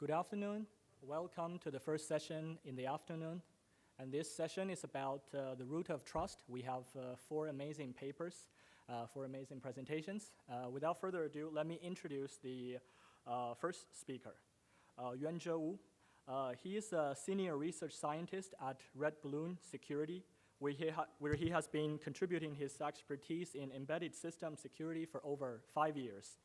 Good afternoon. Welcome to the first session in the afternoon. And this session is about the root of trust. We have four amazing papers, four amazing presentations. Without further ado, let me introduce the first speaker, Yuanzhe Wu. He is a senior research scientist at Red Balloon Security, where he has been contributing his expertise in embedded system security for over 5 years.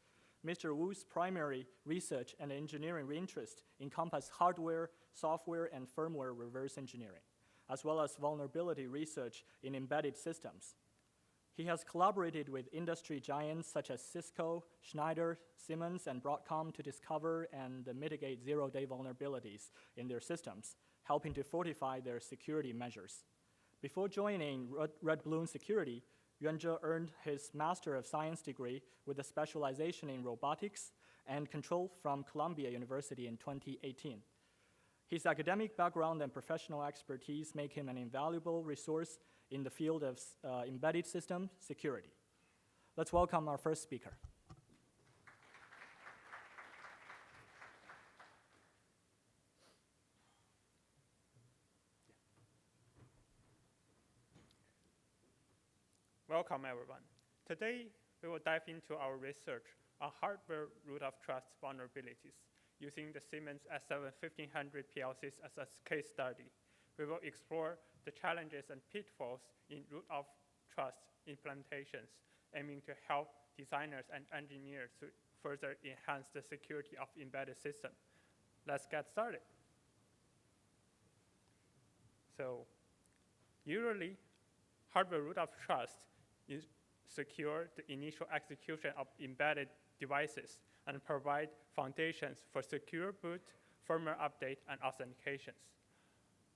Mr. Wu's primary research and engineering interest encompass hardware, software, and firmware reverse engineering, as well as vulnerability research in embedded systems. He has collaborated with industry giants such as Cisco, Schneider, Siemens, and Broadcom to discover and mitigate zero-day vulnerabilities in their systems, helping to fortify their security measures. Before joining Red Balloon Security, Yuanzhe earned his Master of Science degree with a specialization in robotics and control from Columbia University in 2018. His academic background and professional expertise make him an invaluable resource in the field of embedded system security. Let's welcome our first speaker. Welcome, everyone. Today, we will dive into our research on hardware root of trust vulnerabilities using the Siemens S7-1500 PLCs as a case study. We will explore the challenges and pitfalls in root of trust implementations, aiming to help designers and engineers to further enhance the security of embedded systems. Let's get started. So, usually, hardware root of trust secure the initial execution of embedded devices and provide foundations for secure boot, firmware update, and authentications.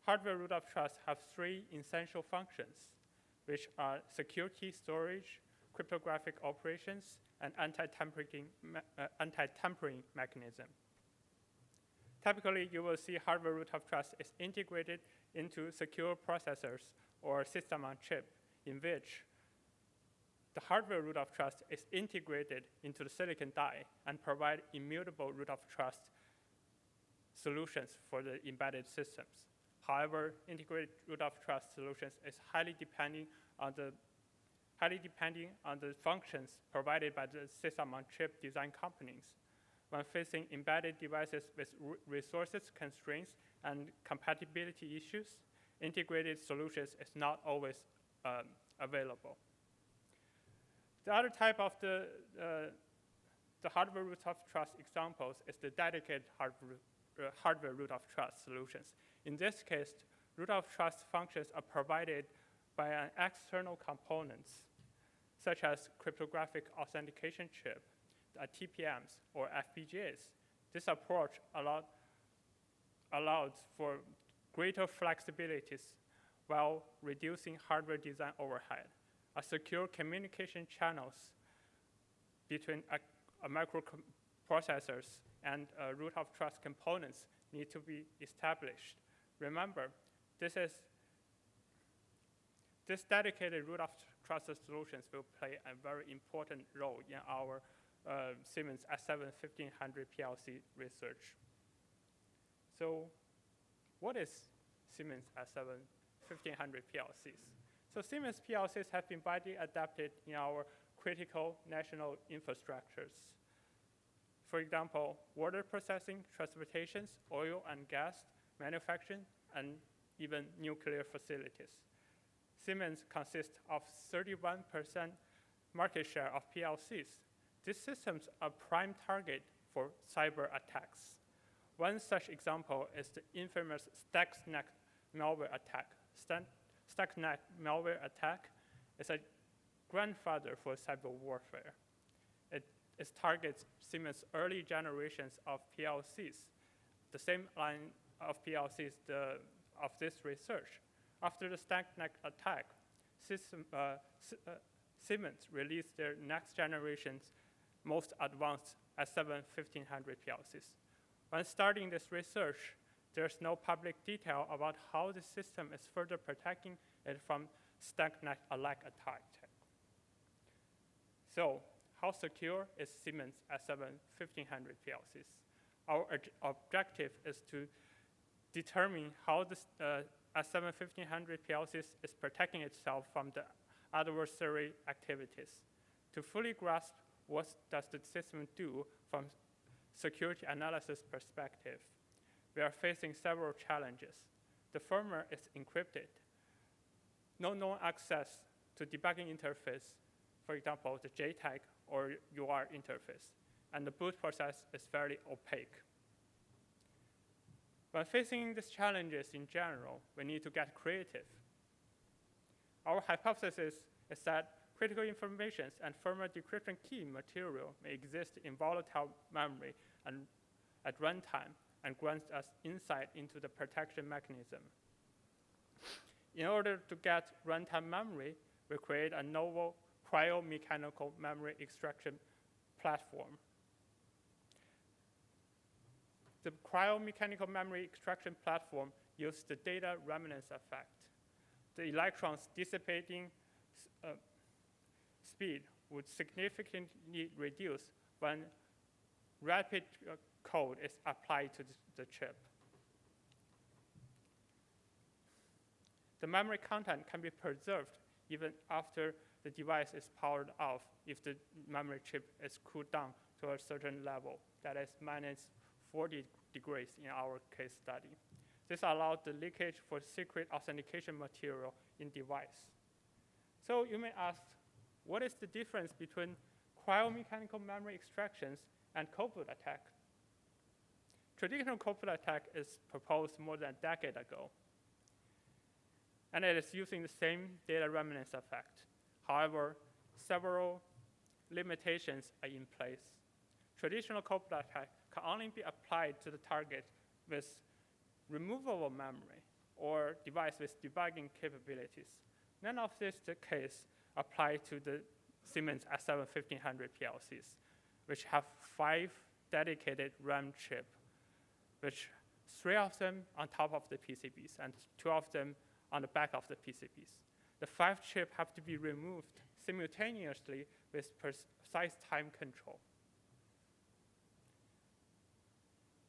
Hardware root of trust have three essential functions, which are secure key storage, cryptographic operations, and anti-tampering mechanism. Typically, you will see hardware root of trust is integrated into secure processors or system on chip, in which the hardware root of trust is integrated into the silicon die and provide immutable root of trust solutions for the embedded systems. However, integrated root of trust solutions is highly depending on the functions provided by the system on chip design companies. When facing embedded devices with resources constraints and compatibility issues, integrated solutions is not always available. The other type of the hardware root of trust examples is the dedicated hardware root of trust solutions. In this case, root of trust functions are provided by an external components, such as cryptographic authentication chip, TPMs, or FPGAs. This approach allows for greater flexibilities while reducing hardware design overhead. A secure communication channels between microprocessors and root of trust components need to be established. Remember, this dedicated root of trust solutions will play a very important role in our Siemens S7-1500 PLC research. So what is Siemens S7-1500 PLCs? So Siemens PLCs have been widely adapted in our critical national infrastructures. For example, water processing, transportations, oil and gas, manufacturing, and even nuclear facilities. Siemens consists of 31% market share of PLCs. These systems are prime target for cyber attacks. One such example is the infamous Stuxnet malware attack. Stuxnet malware attack is a grandfather for cyber warfare. It targets Siemens' early generations of PLCs, the same line of PLCs of this research. After the Stuxnet attack, Siemens released their next generation's most advanced S7-1500 PLCs. When starting this research, there's no public detail about how the system is further protecting it from Stuxnet-alike attack. So, how secure is Siemens S7-1500 PLCs? our objective is to determine how this S7-1500 PLCs is protecting itself from the adversary activities. To fully grasp what does the system do from security analysis perspective, we are facing several challenges. The firmware is encrypted. No known access to debugging interface, for example, the JTAG or UR interface, and the boot process is fairly opaque. When facing these challenges in general, we need to get creative. Our hypothesis is that critical information and firmware decryption key material may exist in volatile memory and at runtime and grants us insight into the protection mechanism. In order to get runtime memory, we create a novel cryomechanical memory extraction platform. The cryomechanical memory extraction platform uses the data remnants effect. The electrons dissipating speed would significantly reduce when rapid code is applied to the chip. The memory content can be preserved even after the device is powered off if the memory chip is cooled down to a certain level, that is minus 40 degrees in our case study. This allowed the leakage for secret authentication material in device. So you may ask, what is the difference between cryomechanical memory extractions and cold boot attack? Traditional cold boot attack is proposed more than a decade ago, and it is using the same data remnants effect. However, several limitations are in place. Traditional cold boot attack can only be applied to the target with removable memory or device with debugging capabilities. None of this is the case applied to the Siemens S7-1500 PLCs, which have 5 dedicated RAM chips, which 3 of them on top of the PCBs and 2 of them on the back of the PCBs. The 5 chips have to be removed simultaneously with precise time control.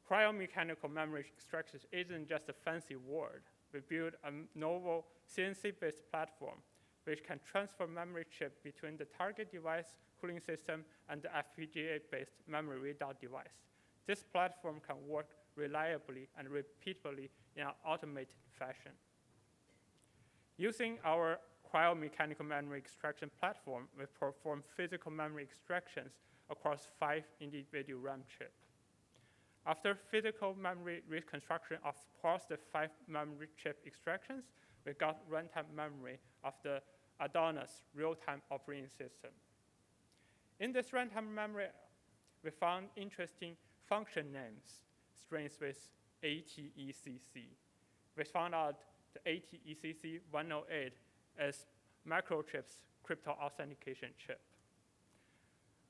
Cryomechanical memory extraction isn't just a fancy word. We built a novel CNC-based platform which can transfer memory chip between the target device, cooling system, and the FPGA-based memory readout device. This platform can work reliably and repeatably in an automated fashion. Using our cryomechanical memory extraction platform, we perform physical memory extractions across 5 individual RAM chips. After physical memory reconstruction across the 5 memory chip extractions, we got runtime memory of the Adeen's real-time operating system. In this runtime memory, we found interesting function names, strings with ATECC. We found out the ATECC 108 is microchip's crypto authentication chip.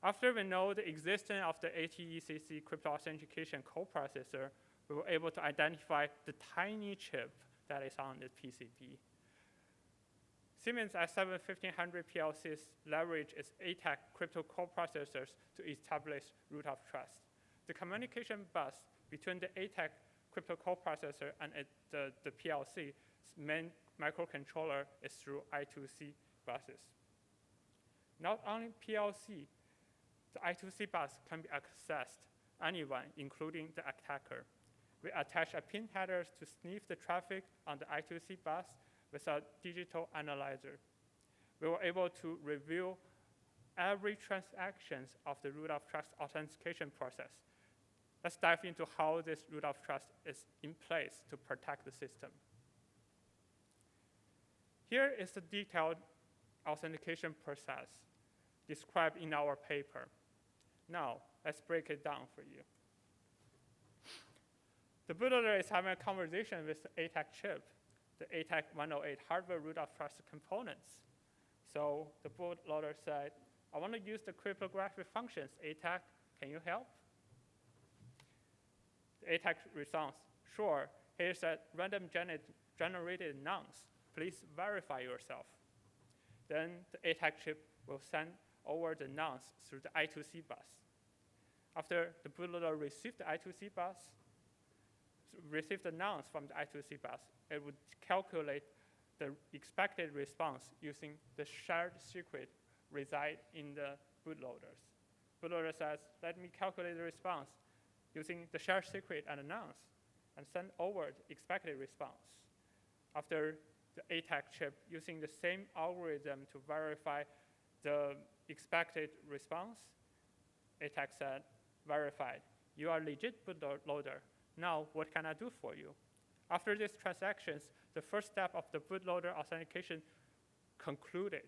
After we know the existence of the ATECC crypto authentication coprocessor, we were able to identify the tiny chip that is on the PCB. Siemens S7-1500 PLCs leverage its ATAC crypto coprocessors to establish root of trust. The communication bus between the ATAC crypto coprocessor and the PLC's main microcontroller is through I2C buses. Not only PLC, the I2C bus can be accessed anyone, including the attacker. We attach a pin header to sniff the traffic on the I2C bus with a digital analyzer. We were able to review every transaction of the root of trust authentication process. Let's dive into how this root of trust is in place to protect the system. Here is the detailed authentication process described in our paper. Now, let's break it down for you. The bootloader is having a conversation with the ATAC chip, the ATAC 108 hardware root of trust components. So the bootloader said, I want to use the cryptographic functions. ATAC, can you help? The ATAC responds, sure, here's a random generated nonce. Please verify yourself. Then the ATAC chip will send over the nonce through the I2C bus. After the bootloader received the I2C bus, received the nonce from the I2C bus, it would calculate the expected response using the shared secret reside in the bootloaders. Bootloader says, let me calculate the response using the shared secret and the nonce, and send over the expected response. After the ATAC chip using the same algorithm to verify the expected response, ATAC said, verified. You are legit bootloader. Now, what can I do for you? After these transactions, the first step of the bootloader authentication concluded.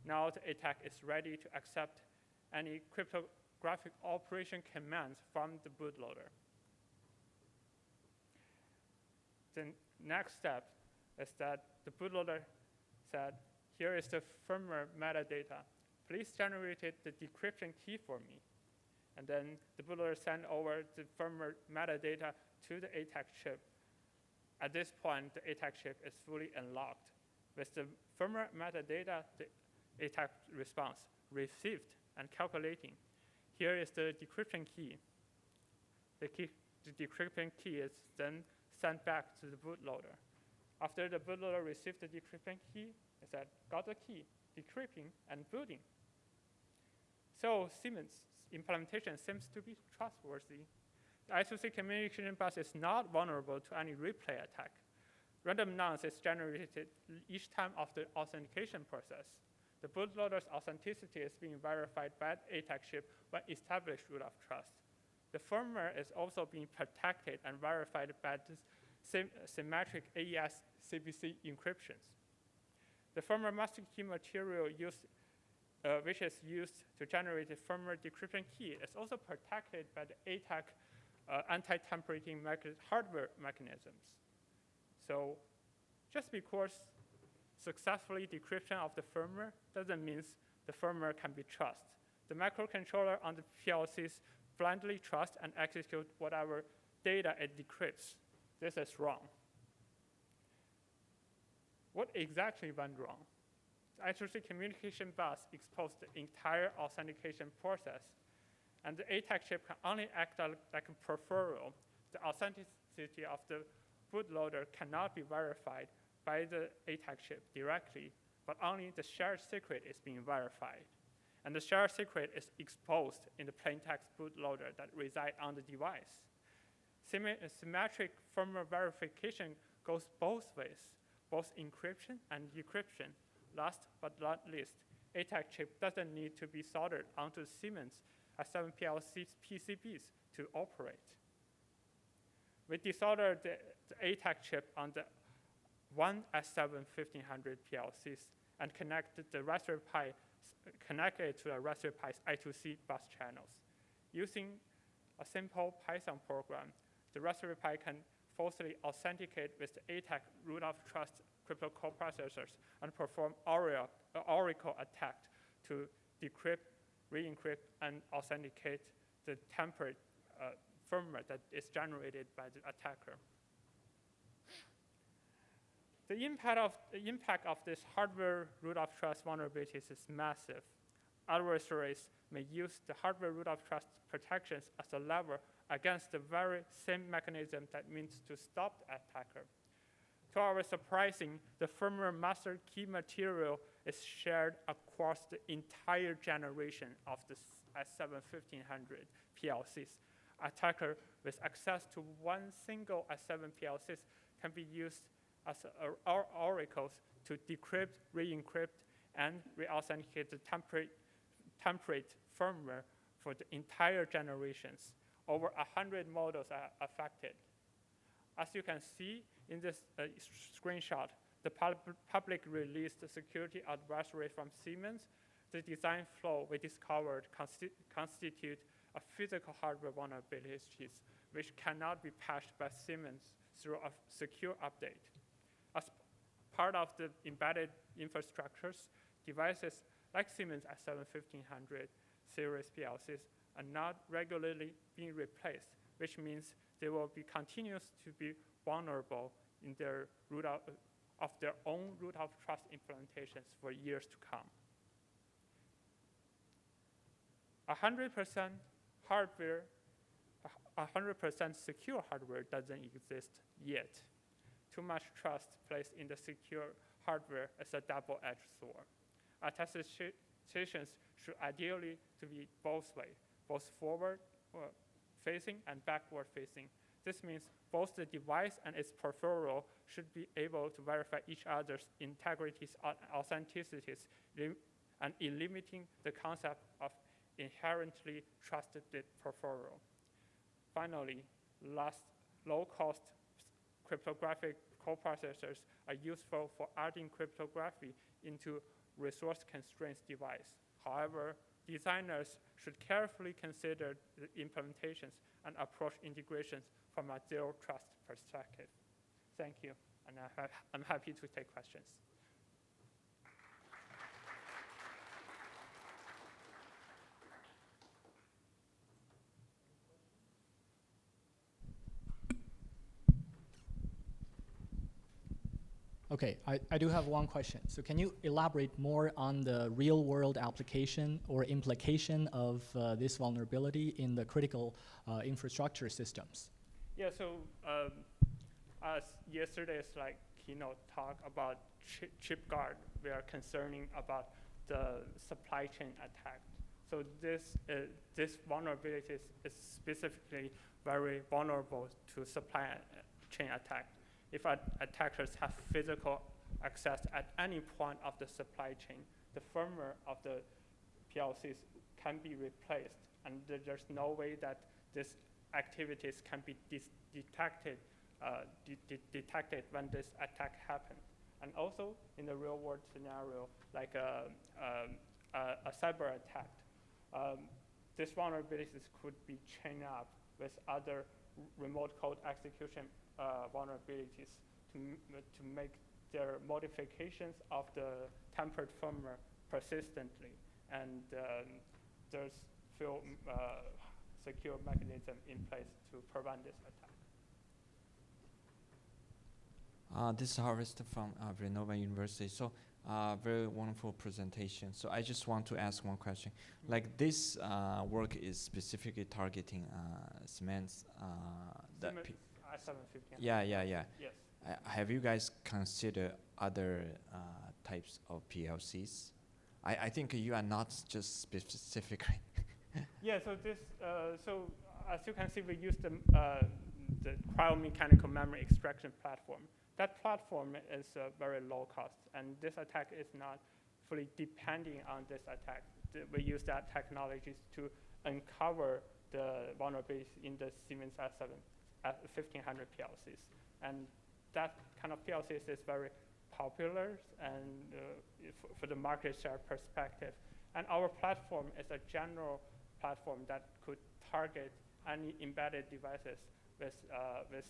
Now the ATAC is ready to accept any cryptographic operation commands from the bootloader. The next step is that the bootloader said, here is the firmware metadata. Please generate the decryption key for me. And then the bootloader sent over the firmware metadata to the ATAC chip. At this point, the ATAC chip is fully unlocked. With the firmware metadata, the ATAC response received and calculating. Here is the decryption key. The decryption key is then sent back to the bootloader. After the bootloader received the decryption key, it said, got the key, decrypting, and booting. So Siemens implementation seems to be trustworthy. The I2C communication bus is not vulnerable to any replay attack. Random nonce is generated each time of the authentication process. The bootloader's authenticity is being verified by the ATAC chip by established root of trust. The firmware is also being protected and verified by the symmetric AES CBC encryptions. The firmware master key material which is used to generate the firmware decryption key is also protected by the ATAC anti-tampering hardware mechanisms. So just because successfully decryption of the firmware doesn't mean the firmware can be trusted. The microcontroller on the PLCs blindly trust and execute whatever data it decrypts. This is wrong. What exactly went wrong? The I2C communication bus exposed the entire authentication process, and the ATAC chip can only act like a peripheral. The authenticity of the bootloader cannot be verified by the ATAC chip directly, but only the shared secret is being verified. And the shared secret is exposed in the plaintext bootloader that resides on the device. Symmetric firmware verification goes both ways, both encryption and decryption. Last but not least, ATAC chip doesn't need to be soldered onto Siemens S7 PLC PCBs to operate. We desoldered the ATAC chip on the one S7 1500 PLCs and connected the Raspberry Pi, connected to the Raspberry Pi's I2C bus channels. Using a simple Python program, the Raspberry Pi can falsely authenticate with the ATAC root of trust crypto coprocessors and perform Oracle attack to decrypt, re-encrypt, and authenticate the tempered firmware that is generated by the attacker. The impact of this hardware root of trust vulnerabilities is massive. Adversaries may use the hardware root of trust protections as a lever against the very same mechanism that means to stop the attacker. To our surprising, the firmware master key material is shared across the entire generation of the S7 1500 PLCs. Attacker with access to one single S7 PLCs can be used as oracles to decrypt, re-encrypt, and re-authenticate the temperate firmware for the entire generations. Over 100 models are affected. As you can see in this screenshot, the public released security advisory from Siemens. The design flaw we discovered constitute a physical hardware vulnerabilities which cannot be patched by Siemens through a secure update. As part of the embedded infrastructures, devices like Siemens S7 1500 series PLCs are not regularly being replaced, which means they will be continuous to be vulnerable in their of their own root of trust implementations for years to come. 100% hardware, 100% secure hardware doesn't exist yet. Too much trust placed in the secure hardware is a double-edged sword. Attestations should ideally to be both ways, both forward-facing and backward-facing. This means both the device and its peripheral should be able to verify each other's integrities and authenticities, and limiting the concept of inherently trusted peripheral. Finally, low-cost cryptographic coprocessors are useful for adding cryptography into resource-constrained device. However, designers should carefully consider the implementations and approach integrations from a zero-trust perspective. Thank you, and I'm happy to take questions. Okay, I do have one question. So can you elaborate more on the real-world application or implication of this vulnerability in the critical infrastructure systems? Yeah, so as yesterday's keynote talk about chip guard, we are concerning about the supply chain attack. So this vulnerability is specifically very vulnerable to supply chain attack. If attackers have physical access at any point of the supply chain, the firmware of the PLCs can be replaced, and there's no way that these activities can be detected when this attack happens. And also in the real world scenario, like a cyber attack, these vulnerabilities could be chained up with other remote code execution vulnerabilities to make their modifications of the tempered firmware persistently, and there's few secure mechanism in place to prevent this attack. This is Harvest from Villanova University. So very wonderful presentation. So I just want to ask one question. Like this work is specifically targeting Siemens. Siemens I-750. Yeah. Yes. Have you guys considered other types of PLCs? I think you are not just specifically. Yeah. So this. So as you can see, we use the cryomechanical memory extraction platform. That platform is very low cost, and this attack is not fully depending on this attack. We use that technologies to uncover the vulnerabilities in the Siemens S1500 PLCs. And that kind of PLCs is very popular and for the market share perspective. And our platform is a general platform that could target any embedded devices with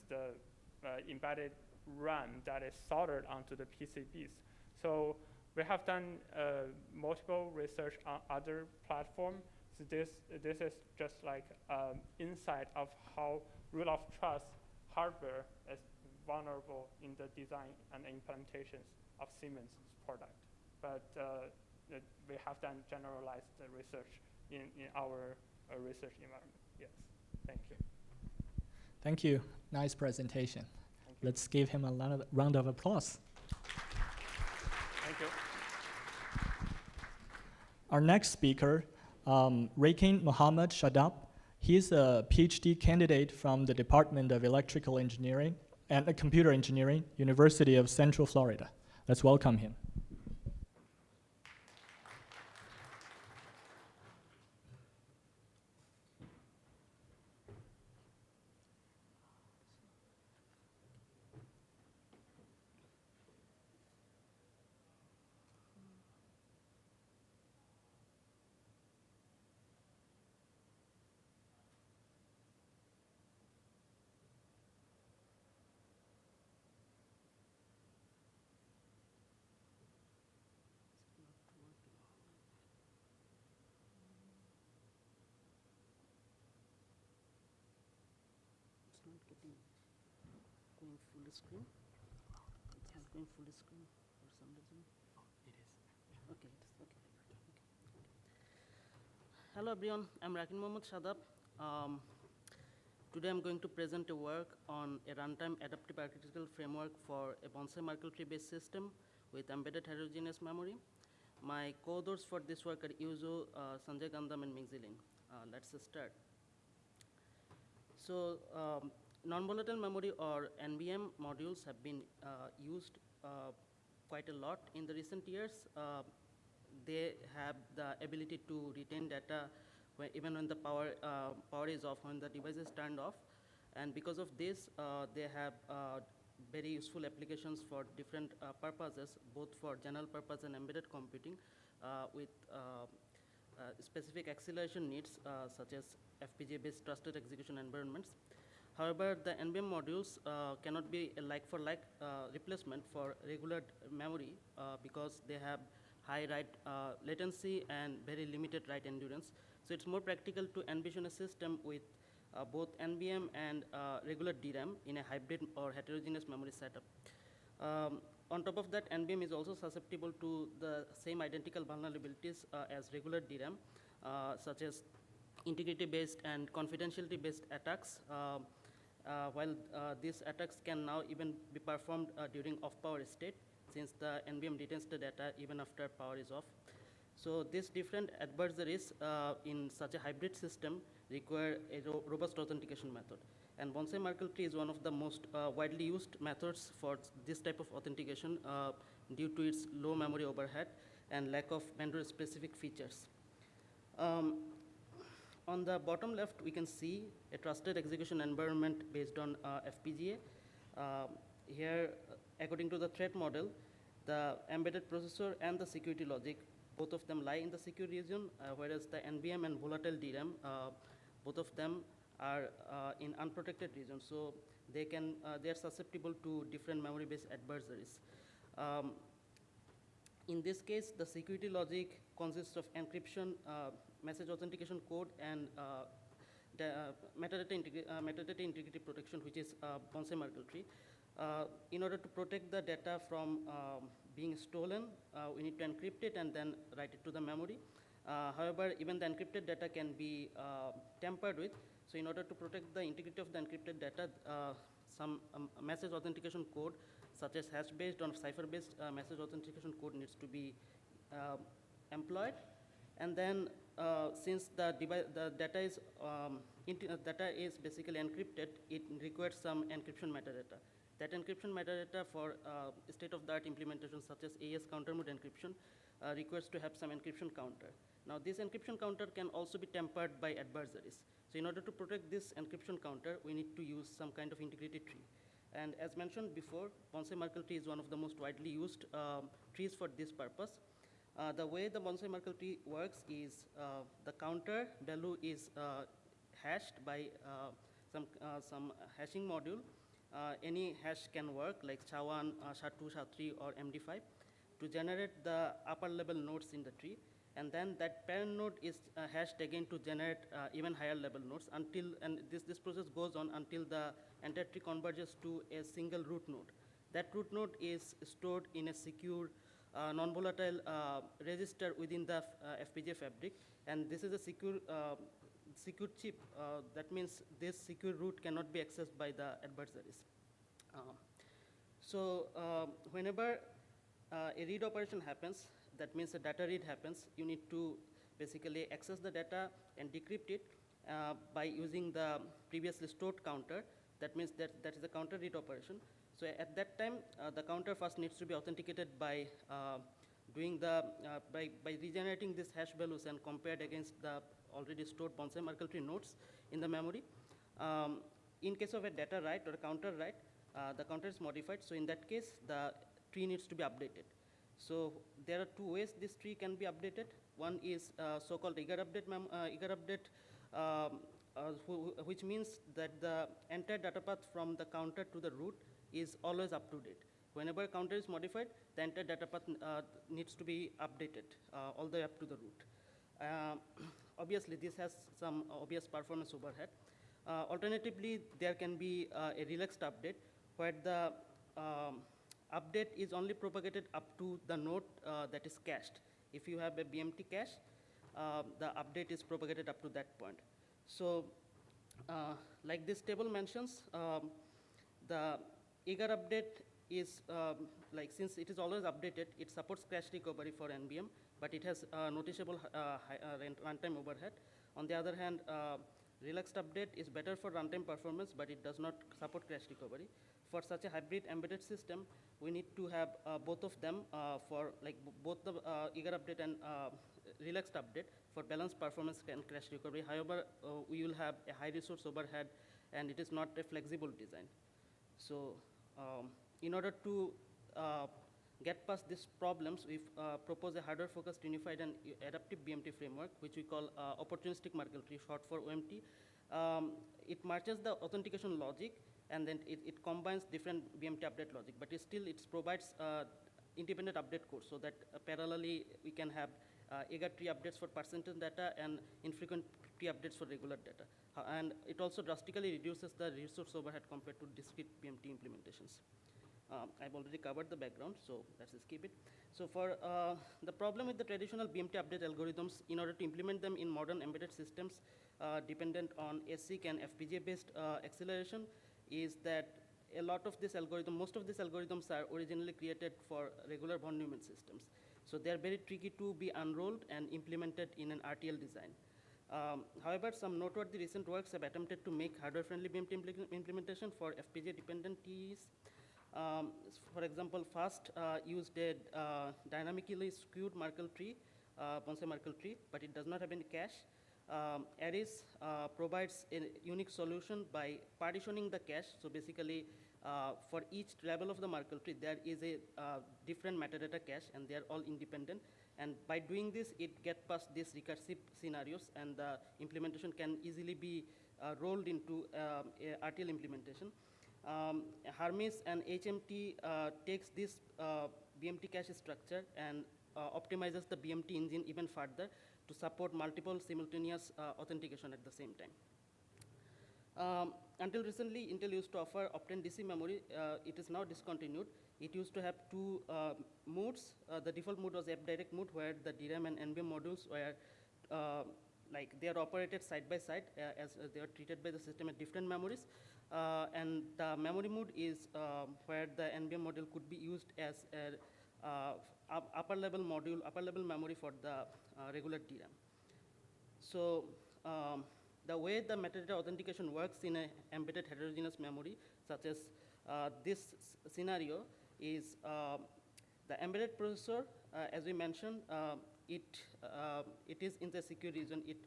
the embedded RAM that is soldered onto the PCBs. So we have done multiple research on other platforms. So this is just like insight of how root of trust hardware is vulnerable in the design and implementations of Siemens product. But we have done generalized research in our research environment. Yes, thank you. Thank you. Nice presentation. Let's give him a round of applause. Thank you. Our next speaker, Rakin Mohammad Shadab. He's a PhD candidate from the Department of Electrical Engineering and Computer Engineering, University of Central Florida. Let's welcome him. Going full screen. It's not going full screen for some reason. Oh, it is. Yeah. Okay, it is. Okay. Hello everyone, I'm Rakin Mohammad Shadab. Today I'm going to present a work on a runtime adaptive architectural framework for a Bonsai Merkle tree-based system with embedded heterogeneous memory. My co-authors for this work are Yuanzhe, Sanjay, Gandham, and Mingjie. Let's start. So non-volatile memory or NVM modules have been used quite a lot in the recent years. They have the ability to retain data even when the power is off, when the device is turned off. And because of this, they have very useful applications for different purposes, both for general purpose and embedded computing with specific acceleration needs such as FPGA-based trusted execution environments. However, the NVM modules cannot be a like-for-like replacement for regular memory because they have high write latency and very limited write endurance. So it's more practical to envision a system with both NVM and regular DRAM in a hybrid or heterogeneous memory setup. On top of that, NVM is also susceptible to the same identical vulnerabilities as regular DRAM, such as integrity-based and confidentiality-based attacks, while these attacks can now even be performed during off-power state, since the NVM retains the data even after power is off. So these different adversaries in such a hybrid system require a robust authentication method. And Bonsai Merkle tree is one of the most widely used methods for this type of authentication due to its low memory overhead and lack of vendor-specific features. On the bottom left, we can see a trusted execution environment based on FPGA. Here, according to the threat model, the embedded processor and the security logic, both of them lie in the secure region, whereas the NVM and volatile DRAM, both of them are in unprotected regions. So they are susceptible to different memory-based adversaries. In this case, the security logic consists of encryption, message authentication code, and the metadata integrity protection, which is Bonsai Merkle tree. In order to protect the data from being stolen, we need to encrypt it and then write it to the memory. However, even the encrypted data can be tampered with. So in order to protect the integrity of the encrypted data, some message authentication code, such as hash-based or cipher-based message authentication code needs to be employed. And then since the data is basically encrypted, it requires some encryption metadata. That encryption metadata for state-of-the-art implementations such as AES counter mode encryption requires to have some encryption counter. Now this encryption counter can also be tampered by adversaries. So in order to protect this encryption counter, we need to use some kind of integrated tree. And as mentioned before, Bonsai Merkle tree is one of the most widely used trees for this purpose. The way the Bonsai Merkle tree works is the counter value is hashed by some hashing module. Any hash can work, like SHA-1, SHA-2, SHA-3, or MD5, to generate the upper level nodes in the tree. And then that parent node is hashed again to generate even higher level nodes until, and this process goes on until the entire tree converges to a single root node. That root node is stored in a secure non-volatile register within the FPGA fabric. And this is a secure chip. That means this secure root cannot be accessed by the adversaries. Whenever a read operation happens, that means a data read happens, you need to basically access the data and decrypt it by using the previously stored counter. That means that is the counter read operation. So at that time, the counter first needs to be authenticated by by regenerating these hash values and compared against the already stored Bonsai Merkle tree nodes in the memory. In case of a data write or a counter write, the counter is modified. So in that case, the tree needs to be updated. So there are two ways this tree can be updated. One is so-called eager update, which means that the entire data path from the counter to the root is always up to date. Whenever counter is modified, the entire data path needs to be updated all the way up to the root. Obviously, this has some obvious performance overhead. Alternatively, there can be a relaxed update where the update is only propagated up to the node that is cached. If you have a BMT cache, the update is propagated up to that point. So Like this table mentions, the eager update is, like since it is always updated, it supports crash recovery for NVM, but it has noticeable runtime overhead. On the other hand, relaxed update is better for runtime performance, but it does not support crash recovery. For such a hybrid embedded system, we need to have both of them for like both the eager update and relaxed update for balanced performance and crash recovery. However, we will have a high resource overhead, and it is not a flexible design. So in order to get past these problems, we propose a hardware-focused, unified, and adaptive BMT framework, which we call opportunistic Merkle tree, short for OMT. It matches the authentication logic, and then it combines different BMT update logic, but it provides independent update code so that parallelly we can have eager tree updates for percentage data and infrequent tree updates for regular data. And it also drastically reduces the resource overhead compared to discrete BMT implementations. I've already covered the background, so let's skip it. So for the problem with the traditional BMT update algorithms, in order to implement them in modern embedded systems dependent on ASIC and FPGA-based acceleration, is that a lot of this algorithm, most of these algorithms are originally created for regular von Neumann systems. So they're very tricky to be unrolled and implemented in an RTL design. However, some noteworthy recent works have attempted to make hardware-friendly BMT implementation for FPGA-dependent TEs. For example, FAST used a dynamically skewed Merkle tree, Bonsai Merkle tree, but it does not have any cache. Aris provides a unique solution by partitioning the cache. So basically, for each level of the Merkle tree, there is a different metadata cache, and they are all independent. And by doing this, it gets past these recursive scenarios, and the implementation can easily be rolled into a RTL implementation. Hermes and HMT takes this BMT cache structure and optimizes the BMT engine even further to support multiple simultaneous authentication at the same time. Until recently, Int'l used to offer Optane DC memory. It is now discontinued. It used to have two modes. The default mode was F-direct mode, where the DRAM and NVM modules were like they are operated side by side as they are treated by the system at different memories. And the memory mode is where the NVM module could be used as a upper level memory for the regular DRAM. So the way the metadata authentication works in an embedded heterogeneous memory, such as this scenario, is the embedded processor, as we mentioned, it is in the secure region. It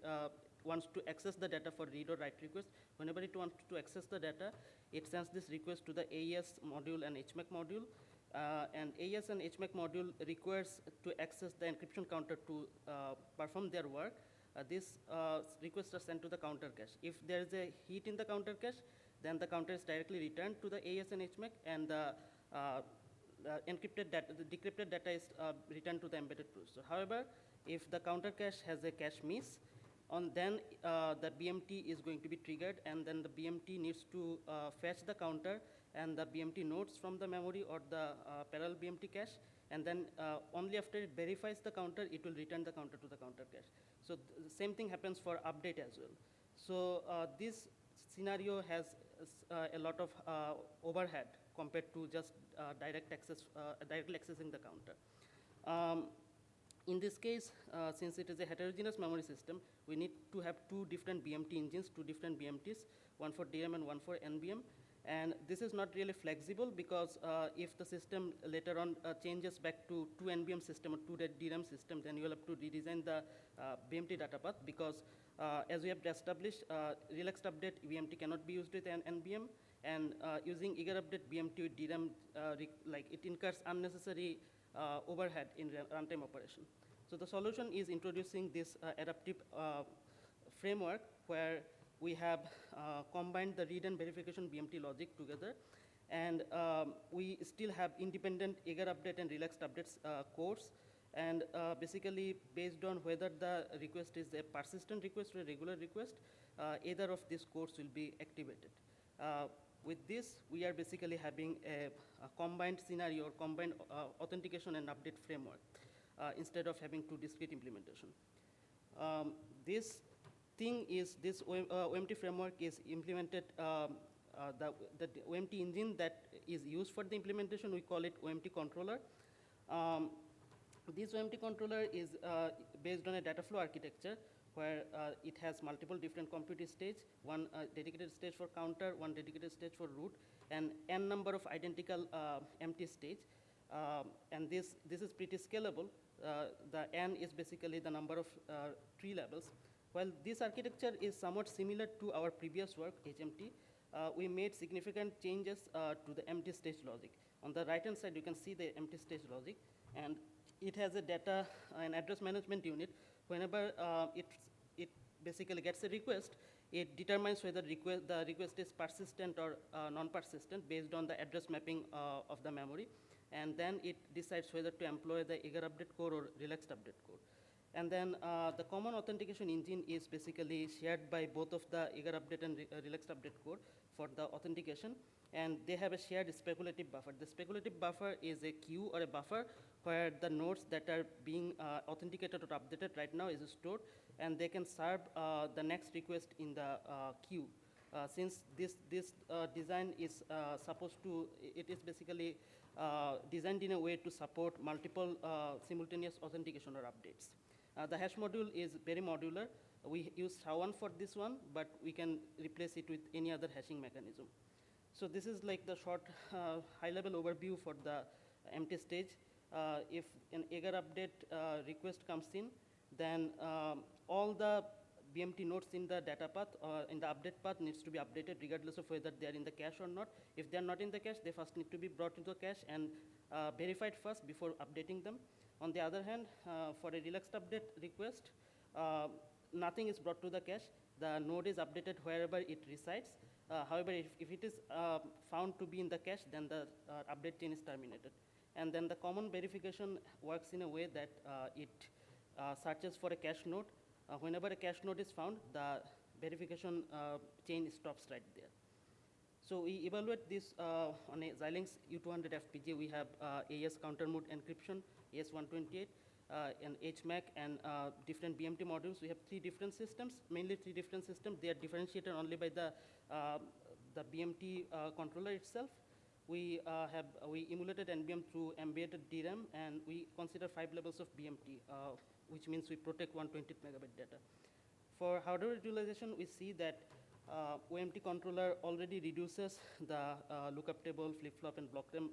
wants to access the data for read or write request. Whenever it wants to access the data, it sends this request to the AES module and HMAC module. And AES and HMAC module requires to access the encryption counter to perform their work. These requests are sent to the counter cache. If there is a hit in the counter cache, then the counter is directly returned to the AES and HMAC, and the encrypted data, the decrypted data is returned to the embedded processor. However, if the counter cache has a cache miss, then the BMT is going to be triggered, and then the BMT needs to fetch the counter and the BMT nodes from the memory or the parallel BMT cache, and then only after it verifies the counter, it will return the counter to the counter cache. So the same thing happens for update as well. So this scenario has a lot of overhead compared to just directly accessing the counter. In this case, since it is a heterogeneous memory system, we need to have two different BMT engines, two different BMTs, one for DRAM and one for NVM. And this is not really flexible, because if the system later on changes back to two NVM system or two DRAM system, then you will have to redesign the BMT data path, because as we have established, relaxed update BMT cannot be used with an NVM, and using eager update BMT with DRAM, it incurs unnecessary overhead in runtime operation. So the solution is introducing this adaptive framework, where we have combined the read and verification BMT logic together, and we still have independent eager update and relaxed updates cores, and basically based on whether the request is a persistent request or a regular request, either of these cores will be activated. With this, we are basically having a combined scenario, or combined authentication and update framework, instead of having two discrete implementation. This thing is this OMT framework is implemented, the OMT engine that is used for the implementation, we call it OMT controller. This OMT controller is based on a data flow architecture where it has multiple different compute stage, one dedicated stage for counter, one dedicated stage for root, and n number of identical empty stage. And this is pretty scalable. The n is basically the number of tree levels. While this architecture is somewhat similar to our previous work, HMT, we made significant changes to the empty stage logic. On the right-hand side, you can see the empty stage logic, and it has a data and address management unit. Whenever it basically gets a request, it determines whether the request is persistent or non-persistent based on the address mapping of the memory. And then it decides whether to employ the eager update core or relaxed update core. And then the common authentication engine is basically shared by both of the eager update and relaxed update core for the authentication. And they have a shared speculative buffer. The speculative buffer is a queue or a buffer where the nodes that are being authenticated or updated right now is stored, and they can serve the next request in the queue. Since this design is supposed to, it is basically designed in a way to support multiple simultaneous authentication or updates. The hash module is very modular. We use SHA-1 for this one, but we can replace it with any other hashing mechanism. So this is like the short high-level overview for the empty stage. If an eager update request comes in, then all the BMT nodes in the data path or in the update path needs to be updated regardless of whether they are in the cache or not. If they are not in the cache, they first need to be brought into the cache and verified first before updating them. On the other hand, for a relaxed update request, nothing is brought to the cache. The node is updated wherever it resides. However, if it is found to be in the cache, then the update chain is terminated. And then the common verification works in a way that it searches for a cache node. Whenever a cache node is found, the verification chain stops right there. So we evaluate this on a Xilinx U200 FPGA. We have AES counter mode encryption, AES-128, and HMAC, and different BMT modules. We have three different systems, mainly three different systems. They are differentiated only by the BMT controller itself. We emulated NVM through embedded DRAM, and we consider 5 levels of BMT, which means we protect 120 megabyte data. For hardware utilization, we see that OMT controller already reduces the lookup table, flip-flop, and block RAM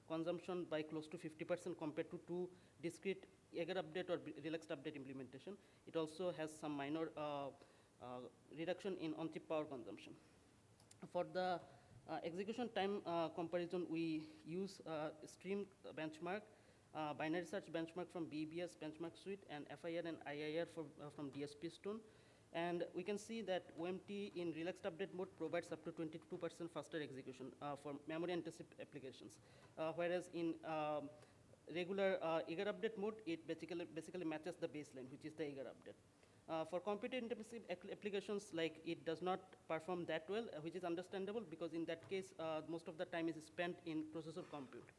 consumption by close to 50% compared to two discrete eager update or relaxed update implementation. It also has some minor reduction in on-chip power consumption. For the execution time comparison, we use stream benchmark, binary search benchmark from BBS benchmark suite, and FIR and IIR from DSP Stone. And we can see that OMT in relaxed update mode provides up to 22% faster execution for memory-intensive applications, whereas in regular eager update mode, it basically matches the baseline, which is the eager update. For computer-intensive applications, like it does not perform that well, which is understandable because in that case, most of the time is spent in processor compute.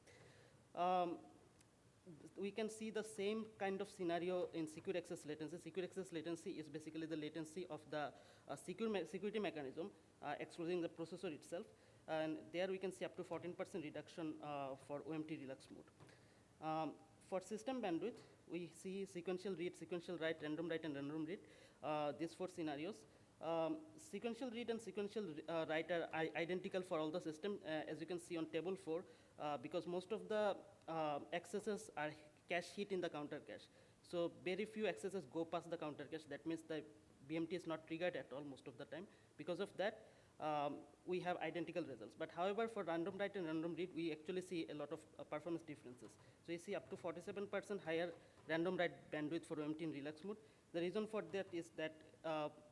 We can see the same kind of scenario in secure access latency. Secure access latency is basically the latency of the security mechanism excluding the processor itself. And there we can see up to 14% reduction for OMT relaxed mode. For system bandwidth, we see sequential read, sequential write, random write, and random read, these four scenarios. Sequential read and sequential write are identical for all the system, as you can see on table 4, because most of the accesses are cache hit in the counter cache. So very few accesses go past the counter cache. That means the BMT is not triggered at all most of the time. Because of that, we have identical results. But however, for random write and random read, we actually see a lot of performance differences. So you see up to 47% higher random write bandwidth for OMT in relaxed mode. The reason for that is that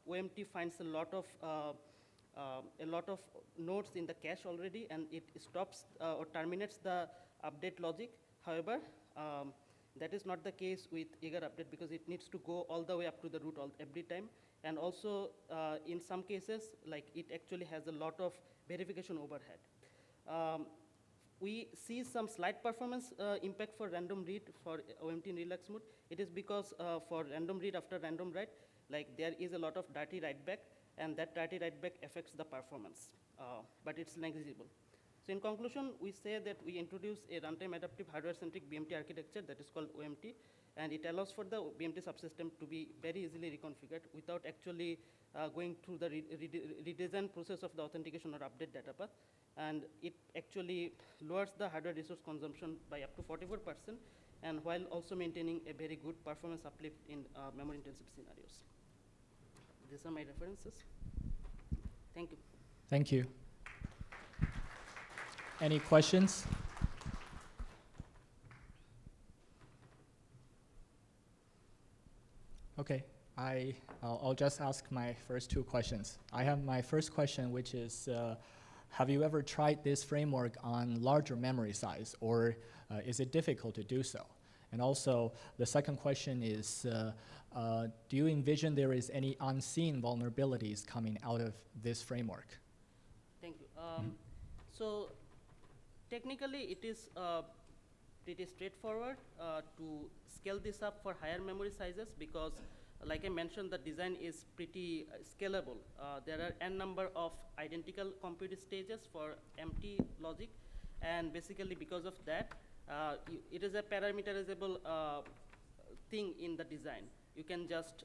OMT finds a lot of nodes in the cache already, and it stops or terminates the update logic. However, that is not the case with eager update because it needs to go all the way up to the root every time. And also, in some cases, like it actually has a lot of verification overhead. We see some slight performance impact for random read for OMT in relaxed mode. It is because for random read after random write, Like there is a lot of dirty write-back, and that dirty write-back affects the performance, but it's negligible. So in conclusion, we say that we introduce a runtime adaptive hardware-centric BMT architecture that is called OMT, and it allows for the BMT subsystem to be very easily reconfigured without actually going through the redesign process of the authentication or update data path. And it actually lowers the hardware resource consumption by up to 44%, and while also maintaining a very good performance uplift in memory-intensive scenarios. These are my references. Thank you. Thank you. Any questions? Okay, I'll just ask my first two questions. I have my first question, which is, have you ever tried this framework on larger memory size, or is it difficult to do so? And also, the second question is, do you envision there is any unseen vulnerabilities coming out of this framework? Thank you. So technically, it is pretty straightforward to scale this up for higher memory sizes because, like I mentioned, the design is pretty scalable. There are n number of identical compute stages for empty logic, and basically because of that, it is a parameterizable thing in the design. You can just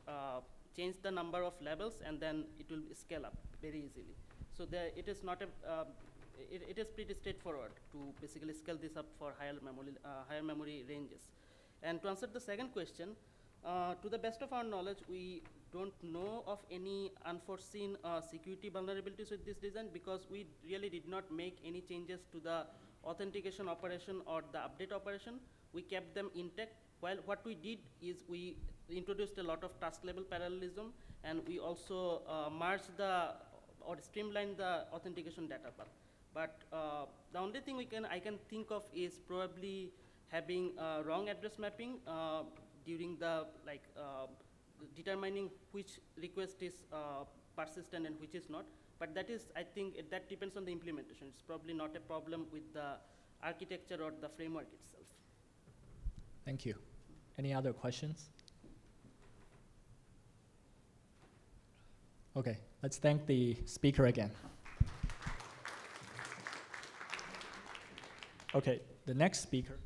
change the number of levels, and then it will scale up very easily. So it is not a it is pretty straightforward to basically scale this up for higher memory ranges. And to answer the second question, to the best of our knowledge, we don't know of any unforeseen security vulnerabilities with this design because we really did not make any changes to the authentication operation or the update operation. We kept them intact. While what we did is we introduced a lot of task level parallelism, and we also merged or streamlined the authentication data path. But the only thing I can think of is probably having wrong address mapping during the determining which request is persistent and which is not. But that is, I think, that depends on the implementation. It's probably not a problem with the architecture or the framework itself. Thank you. Any other questions? Okay, let's thank the speaker again. Okay, the next speaker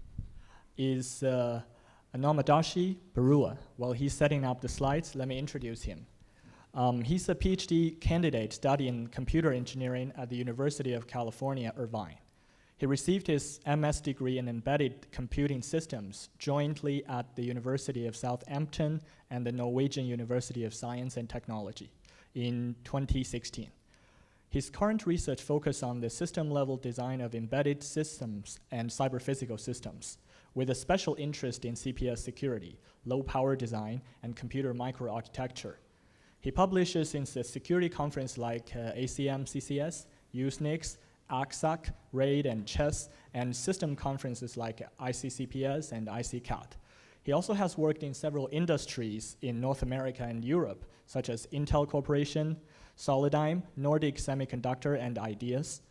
is Anomadarshi Barua. While he's setting up the slides, let me introduce him. He's a PhD candidate studying computer engineering at the University of California, Irvine. He received his MS degree in embedded computing systems jointly at the University of Southampton and the Norwegian University of Science and Technology in 2016. His current research focuses on the system-level design of embedded systems and cyber-physical systems, with a special interest in CPS security, low-power design, and computer microarchitecture. He publishes in the security conference like ACM CCS, Usenix, ACSAC, RAID, and CHESS, and system conferences like ICCPS and ICCAT. He also has worked in several industries in North America and Europe, such as Int'l Corporation, Solidigm, Nordic Semiconductor, and Ideas.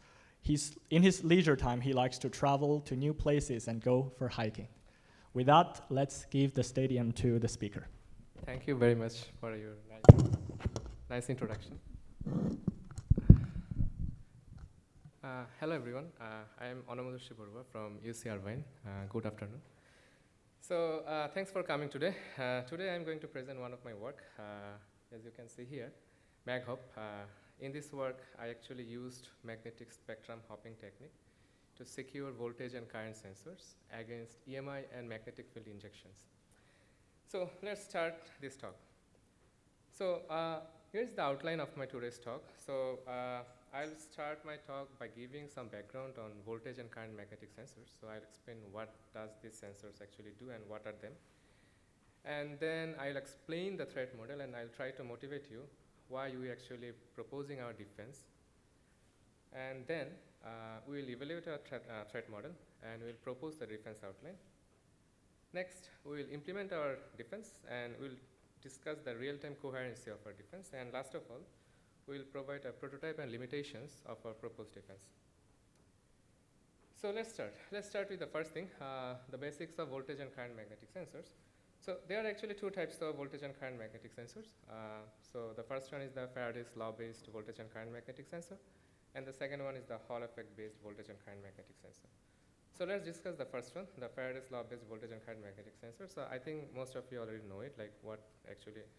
In his leisure time, he likes to travel to new places and go for hiking. With that, let's give the stadium to the speaker. Thank you very much for your nice introduction. Hello everyone, I am Anomadarshi from UC Irvine. Good afternoon. So thanks for coming today. Today I'm going to present one of my work, as you can see here, MagHop. In this work, I actually used magnetic spectrum hopping technique to secure voltage and current sensors against EMI and magnetic field injections. So let's start this talk. So here's the outline of my today's talk. So I'll start my talk by giving some background on voltage and current magnetic sensors. So I'll explain what does these sensors actually do and what are them. And then I'll explain the threat model, and I'll try to motivate you why we're actually proposing our defense. And then we'll evaluate our threat model, and we'll propose the defense outline. Next, we'll implement our defense, and we'll discuss the real-time coherency of our defense. And last of all, we'll provide a prototype and limitations of our proposed defense. So let's start. Let's start with the first thing, the basics of voltage and current magnetic sensors. So there are actually two types of voltage and current magnetic sensors. So the first one is the Faraday's law-based voltage and current magnetic sensor, and the second one is the Hall effect-based voltage and current magnetic sensor. So let's discuss the first one, the Faraday's law-based voltage and current magnetic sensor. So I think most of you already know it, like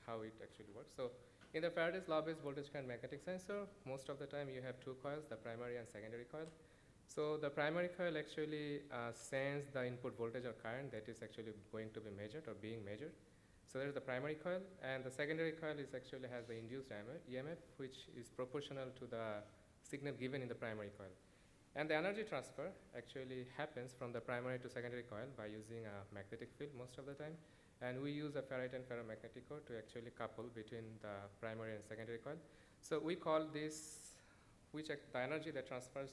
how it actually works. So in the Faraday's law-based voltage current magnetic sensor, most of the time you have two coils, the primary and secondary coil. So the primary coil actually sends the input voltage or current that is actually going to be measured or being measured. So there's the primary coil, and the secondary coil is actually has the induced EMF, which is proportional to the signal given in the primary coil. And the energy transfer actually happens from the primary to secondary coil by using a magnetic field most of the time. And we use a ferrite and ferromagnetic core to actually couple between the primary and secondary coil. So we call this, the energy that transfers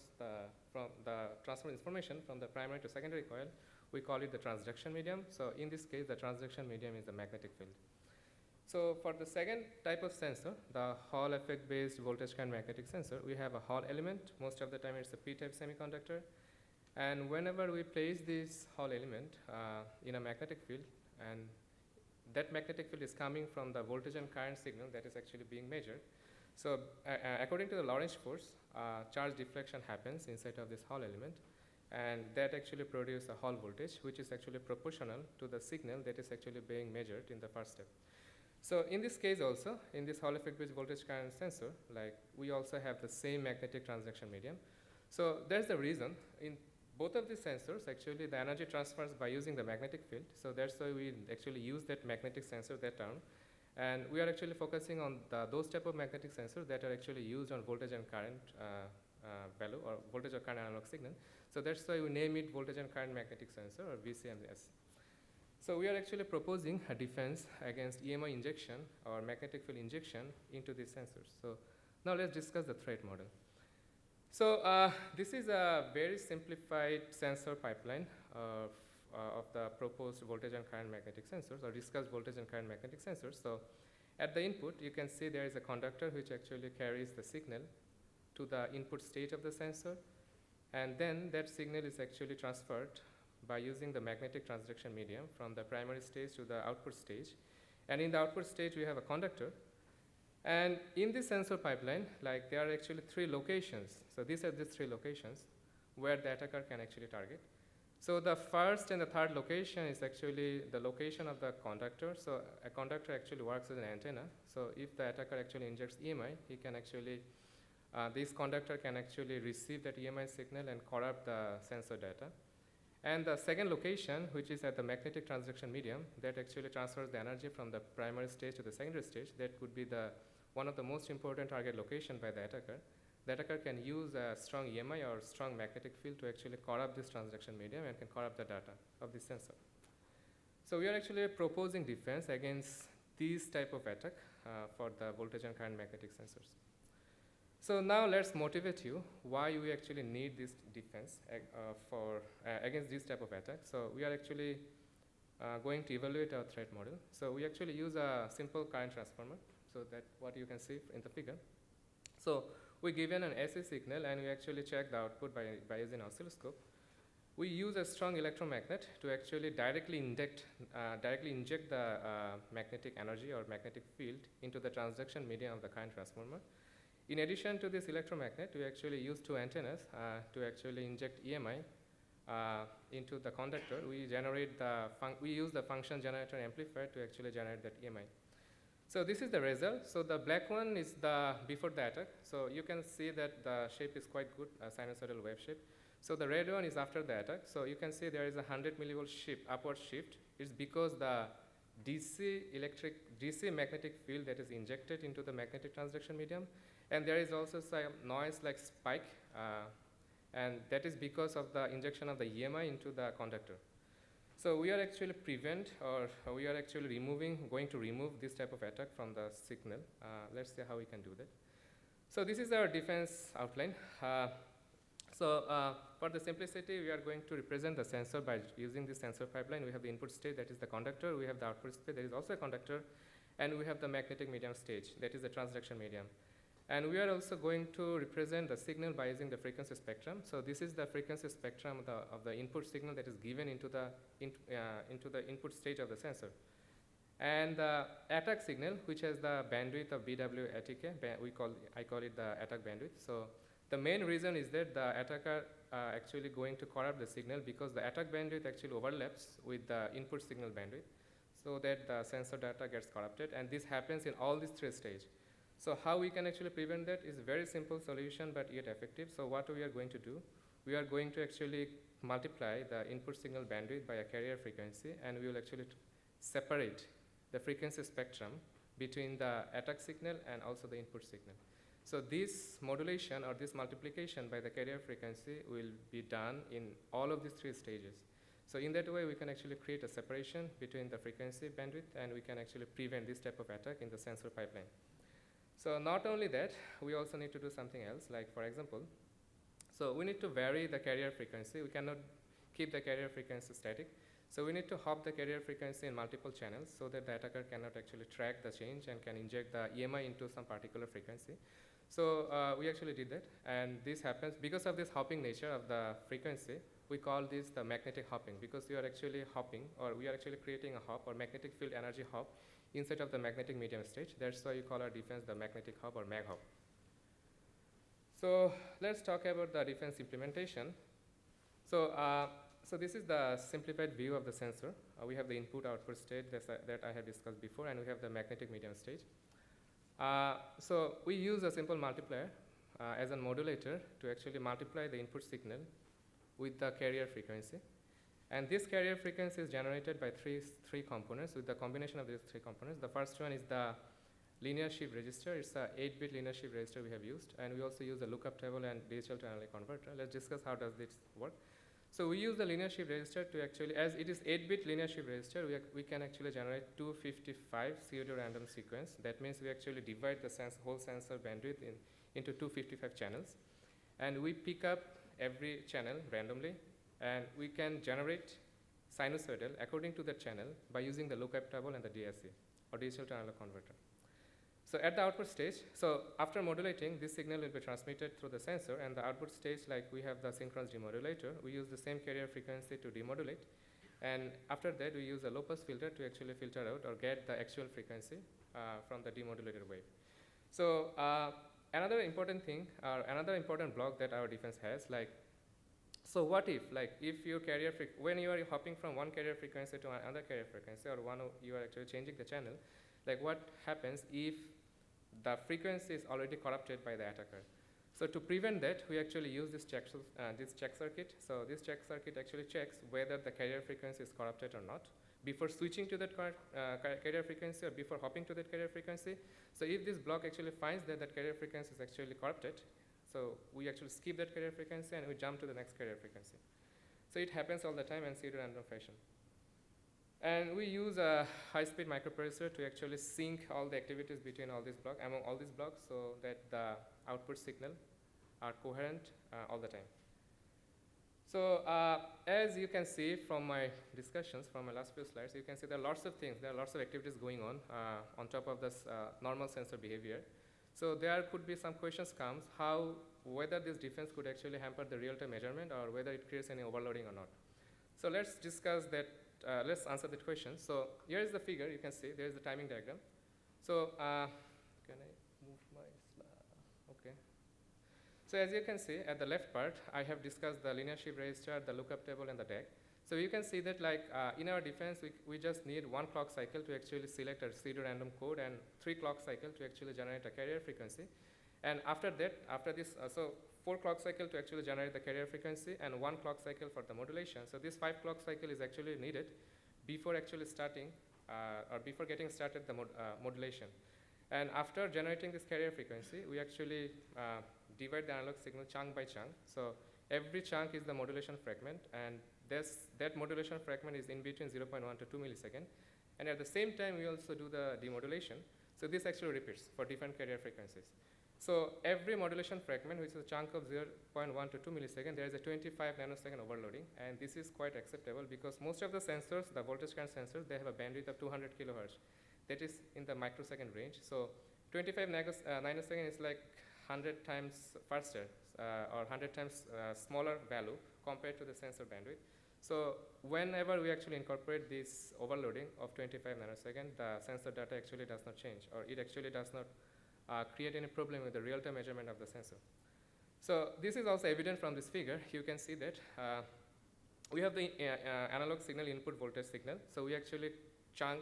transfer information from the primary to secondary coil, we call it the transduction medium. So in this case, the transduction medium is the magnetic field. So for the second type of sensor, the Hall effect-based voltage current magnetic sensor, we have a Hall element. Most of the time it's a P-type semiconductor. And whenever we place this Hall element in a magnetic field, and that magnetic field is coming from the voltage and current signal that is actually being measured. So according to the Lorentz force, charge deflection happens inside of this Hall element, and that actually produces a Hall voltage, which is actually proportional to the signal that is actually being measured in the first step. So in this case also, in this Hall effect-based voltage current sensor, like we also have the same magnetic transduction medium. So there's the reason in both of these sensors, actually the energy transfers by using the magnetic field. So that's why we actually use that magnetic sensor, that term. And we are actually focusing on those type of magnetic sensors that are actually used on voltage and current value, or voltage or current analog signal. So that's why we name it voltage and current magnetic sensor, or VCMS. So we are actually proposing a defense against EMI injection or magnetic field injection into these sensors. So now let's discuss the threat model. So this is a very simplified sensor pipeline of the proposed voltage and current magnetic sensors, or discussed voltage and current magnetic sensors. So at the input, you can see there is a conductor which actually carries the signal to the input stage of the sensor, and then that signal is actually transferred by using the magnetic transduction medium from the primary stage to the output stage. And in the output stage, we have a conductor. And in this sensor pipeline, like there are actually three locations. So these are the three locations where the attacker can actually target. So the first and the third location is actually the location of the conductor. So a conductor actually works as an antenna. So if the attacker actually injects EMI, he can actually, this conductor can actually receive that EMI signal and corrupt the sensor data. And the second location, which is at the magnetic transduction medium, that actually transfers the energy from the primary stage to the secondary stage. That could be one of the most important target location by the attacker. The attacker can use a strong EMI or strong magnetic field to actually corrupt this transduction medium and can corrupt the data of the sensor. So we are actually proposing defense against this type of attack for the voltage and current magnetic sensors. So now let's motivate you why we actually need this defense against this type of attack. So we are actually going to evaluate our threat model. So we actually use a simple current transformer. So that what you can see in the figure. So we given an AC signal, and we actually check the output by using oscilloscope. We use a strong electromagnet to actually directly inject the magnetic energy or magnetic field into the transduction medium of the current transformer. In addition to this electromagnet, we actually use two antennas to actually inject EMI into the conductor. We use the function generator amplifier to actually generate that EMI. So this is the result. So the black one is the before the attack. So you can see that the shape is quite good, a sinusoidal wave shape. So the red one is after the attack. So you can see there is a 100 millivolt upward shift. It's because the DC magnetic field that is injected into the magnetic transduction medium. And there is also some noise like spike, and that is because of the injection of the EMI into the conductor. So we are actually going to remove this type of attack from the signal. Let's see how we can do that. So this is our defense outline. For the simplicity, we are going to represent the sensor by using the sensor pipeline. We have the input stage, that is the conductor. We have the output stage, that is also a conductor. And we have the magnetic medium stage, that is the transduction medium. And we are also going to represent the signal by using the frequency spectrum. So this is the frequency spectrum of the input signal that is given into the input stage of the sensor. And the attack signal, which has the bandwidth of BW-ATK, I call it the attack bandwidth. So the main reason is that the attacker actually going to corrupt the signal because the attack bandwidth actually overlaps with the input signal bandwidth, so that the sensor data gets corrupted, and this happens in all these three stages. So how we can actually prevent that is very simple solution, but yet effective. So what we are going to do, we are going to actually multiply the input signal bandwidth by a carrier frequency, and we will actually separate the frequency spectrum between the attack signal and also the input signal. So this modulation or this multiplication by the carrier frequency will be done in all of these three stages. So in that way, we can actually create a separation between the frequency bandwidth, and we can actually prevent this type of attack in the sensor pipeline. So not only that, we also need to do something else, like for example, so we need to vary the carrier frequency. We cannot keep the carrier frequency static. So we need to hop the carrier frequency in multiple channels so that the attacker cannot actually track the change and can inject the EMI into some particular frequency. So we actually did that, and this happens because of this hopping nature of the frequency. We call this the magnetic hopping, because we are actually hopping, or we are actually creating a hop or magnetic field energy hop inside of the magnetic medium stage. That's why you call our defense the magnetic hop or MagHop. So let's talk about the defense implementation. So so this is the simplified view of the sensor. We have the input-output state that I have discussed before, and we have the magnetic medium stage. So we use a simple multiplier as a modulator to actually multiply the input signal with the carrier frequency. And this carrier frequency is generated by three components with the combination of these three components. The first one is the linear shift register. It's a 8-bit linear shift register we have used, and we also use the lookup table and digital to analog converter. Let's discuss how does this work. So we use the linear shift register to actually, as it is 8-bit linear shift register, we can actually generate 255 pseudo-random sequence. That means we actually divide the whole sensor bandwidth into 255 channels. And we pick up every channel randomly, and we can generate sinusoidal according to the channel by using the lookup table and the DSC, or digital to analog converter. So at the output stage, so after modulating, this signal will be transmitted through the sensor, and the output stage, like we have the synchronous demodulator, we use the same carrier frequency to demodulate. And after that, we use a low-pass filter to actually filter out or get the actual frequency from the demodulated wave. So another important thing, or another important block that our defense has, like, so what if, like, if your carrier, when you are hopping from one carrier frequency to another carrier frequency, or you are actually changing the channel, like what happens if the frequency is already corrupted by the attacker? So to prevent that, we actually use this check circuit. So this check circuit actually checks whether the carrier frequency is corrupted or not before switching to that carrier frequency or before hopping to that carrier frequency. So if this block actually finds that that carrier frequency is actually corrupted, so we actually skip that carrier frequency and we jump to the next carrier frequency. So it happens all the time in pseudo-random fashion. And we use a high-speed microprocessor to actually sync all the activities between all these blocks, among all these blocks, so that the output signal are coherent all the time. So as you can see from my discussions, from my last few slides, you can see there are lots of things, there are lots of activities going on top of this normal sensor behavior. So there could be some questions comes, whether this defense could actually hamper the real-time measurement or whether it creates any overloading or not. So let's discuss that. Let's answer that question. So here is the figure. You can see there is the timing diagram. So can I move my slide? Okay. So as you can see at the left part, I have discussed the linear shift register, the lookup table, and the DAG. So you can see that, like in our defense, we just need 1 clock cycle to actually select a pseudo-random code and 3 clock cycle to actually generate a carrier frequency. And after that, so 4 clock cycle to actually generate the carrier frequency and 1 clock cycle for the modulation. So this 5 clock cycle is actually needed before actually starting or before getting started the modulation. And after generating this carrier frequency, we actually divide the analog signal chunk by chunk. So every chunk is the modulation fragment, and that modulation fragment is in between 0.1 to 2 milliseconds. And at the same time, we also do the demodulation. So this actually repeats for different carrier frequencies. So every modulation fragment, which is a chunk of 0.1 to 2 milliseconds, there is a 25 nanosecond overloading. And this is quite acceptable because most of the sensors, the voltage current sensors, they have a bandwidth of 200 kilohertz. That is in the microsecond range. So 25 nanosecond is like 100 times faster or 100 times smaller value compared to the sensor bandwidth. So whenever we actually incorporate this overloading of 25 nanosecond, the sensor data actually does not change, or it actually does not create any problem with the real-time measurement of the sensor. So this is also evident from this figure. You can see that we have the analog signal input voltage signal. So we actually